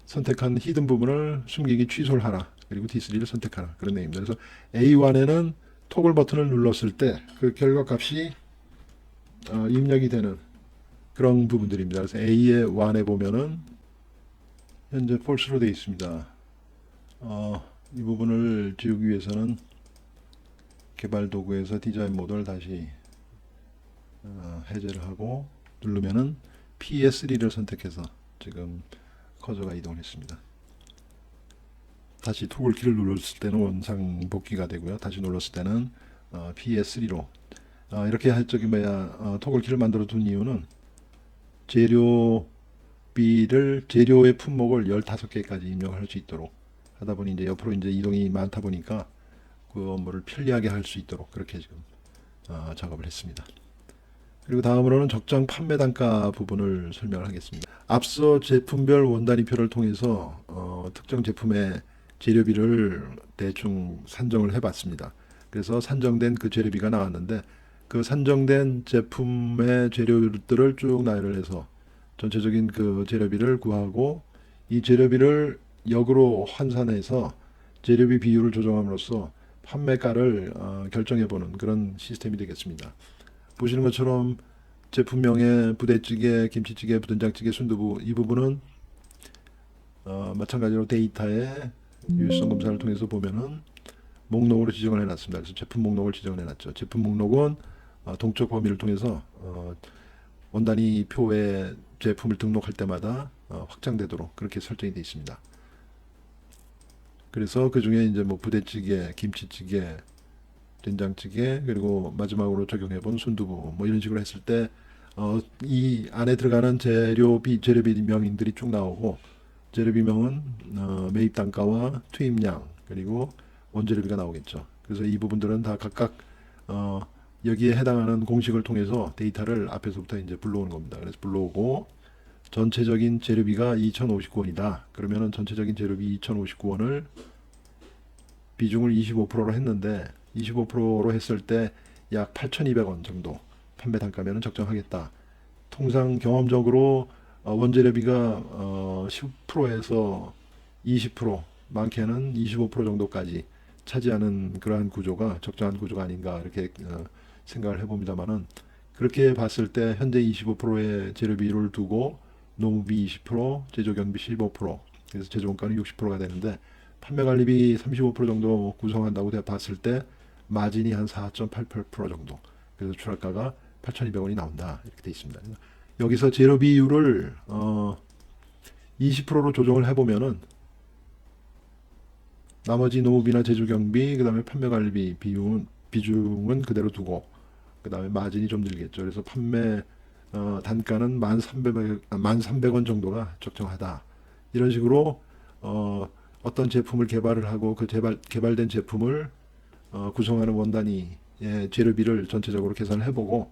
선택한 히든 부분을 숨기기 취소를 하라. 그리고 D3를 선택하라. 그런 내용입니다. 그래서 A1에는 토글 버튼을 눌렀을 때 그 결과값이 입력이 되는 그런 부분들입니다. 그래서 A의 1에 보면은 현재 false로 되어 있습니다. 이 부분을 지우기 위해서는 개발 도구에서 디자인 모드를 다시 해제를 하고 누르면은 PS3를 선택해서 지금 커서가 이동을 했습니다. 다시 토글 키를 눌렀을 때는 원상 복귀가 되고요. 다시 눌렀을 때는 PS3로 이렇게 토글 키를 만들어 둔 이유는 재료의 품목을 15개까지 입력을 할 수 있도록 하다 보니 이제 옆으로 이제 이동이 많다 보니까 그 업무를 편리하게 할 수 있도록 그렇게 지금 작업을 했습니다. 그리고 다음으로는 적정 판매 단가 부분을 설명을 하겠습니다. 앞서 제품별 원단위표를 통해서 특정 제품의 재료비를 대충 산정을 해봤습니다. 그래서 산정된 그 재료비가 나왔는데 그 산정된 제품의 재료들을 쭉 나열을 해서 전체적인 그 재료비를 구하고 이 재료비를 역으로 환산해서 재료비 비율을 조정함으로써 판매가를 결정해보는 그런 시스템이 되겠습니다. 보시는 것처럼 제품명에 부대찌개, 김치찌개, 된장찌개, 순두부 이 부분은 마찬가지로 데이터에 유효성 검사를 통해서 보면은 목록으로 지정을 해놨습니다. 그래서 제품 목록을 지정을 해놨죠. 제품 목록은 동적 범위를 통해서 원단위 표에 제품을 등록할 때마다 확장되도록 그렇게 설정이 되어 있습니다. 그래서 그 중에 이제 뭐 부대찌개, 김치찌개, 된장찌개 그리고 마지막으로 적용해본 순두부 뭐 이런 식으로 했을 때 이 안에 들어가는 재료비 명인들이 쭉 나오고 재료비명은 매입 단가와 투입량 그리고 원재료비가 나오겠죠. 그래서 이 부분들은 다 각각 여기에 해당하는 공식을 통해서 데이터를 앞에서부터 이제 불러오는 겁니다. 그래서 불러오고 전체적인 재료비가 2,059원이다. 그러면은 전체적인 재료비 2,059원을 비중을 25%로 했는데 25%로 했을 때 약 8,200원 정도 판매 단가면 적정하겠다. 통상 경험적으로 원재료비가 10%에서 20% 많게는 25% 정도까지 차지하는 그러한 구조가 적정한 구조가 아닌가 이렇게 생각을 해봅니다만은 그렇게 봤을 때 현재 25%의 재료비를 두고 노무비 20%, 제조경비 15%, 그래서 제조원가는 60%가 되는데 판매관리비 35% 정도 구성한다고 봤을 때 마진이 한 4.88% 정도. 그래서 출하가가 8,200원이 나온다 이렇게 되어 있습니다. 여기서 재료비율을 20%로 조정을 해보면은 나머지 노무비나 제조경비 그다음에 판매관리비 비중은 그대로 두고 그다음에 마진이 좀 늘겠죠. 그래서 판매 단가는 1,300원 정도가 적정하다. 이런 식으로 어떤 제품을 개발을 하고 그 개발된 제품을 구성하는 원단위의 재료비를 전체적으로 계산을 해보고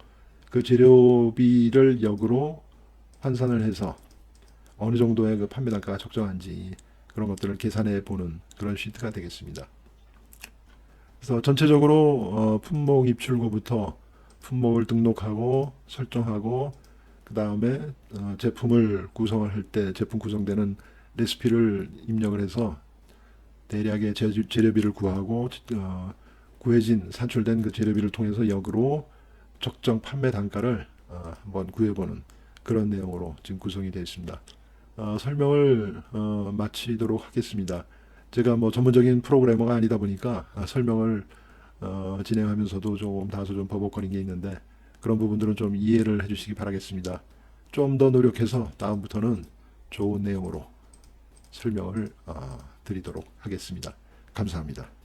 그 재료비를 역으로 환산을 해서 어느 정도의 그 판매 단가가 적정한지 그런 것들을 계산해 보는 그런 시트가 되겠습니다. 그래서 전체적으로 품목 입출고부터 품목을 등록하고 설정하고 그 다음에 제품을 구성을 할 때 제품 구성되는 레시피를 입력을 해서 대략의 재료비를 구하고 구해진 산출된 그 재료비를 통해서 역으로 적정 판매 단가를 한번 구해보는 그런 내용으로 지금 구성이 되어 있습니다. 설명을 마치도록 하겠습니다. 제가 뭐 전문적인 프로그래머가 아니다 보니까 설명을 진행하면서도 조금 다소 좀 버벅거린 게 있는데 그런 부분들은 좀 이해를 해주시기 바라겠습니다. 좀 더 노력해서 다음부터는 좋은 내용으로 설명을 드리도록 하겠습니다. 감사합니다.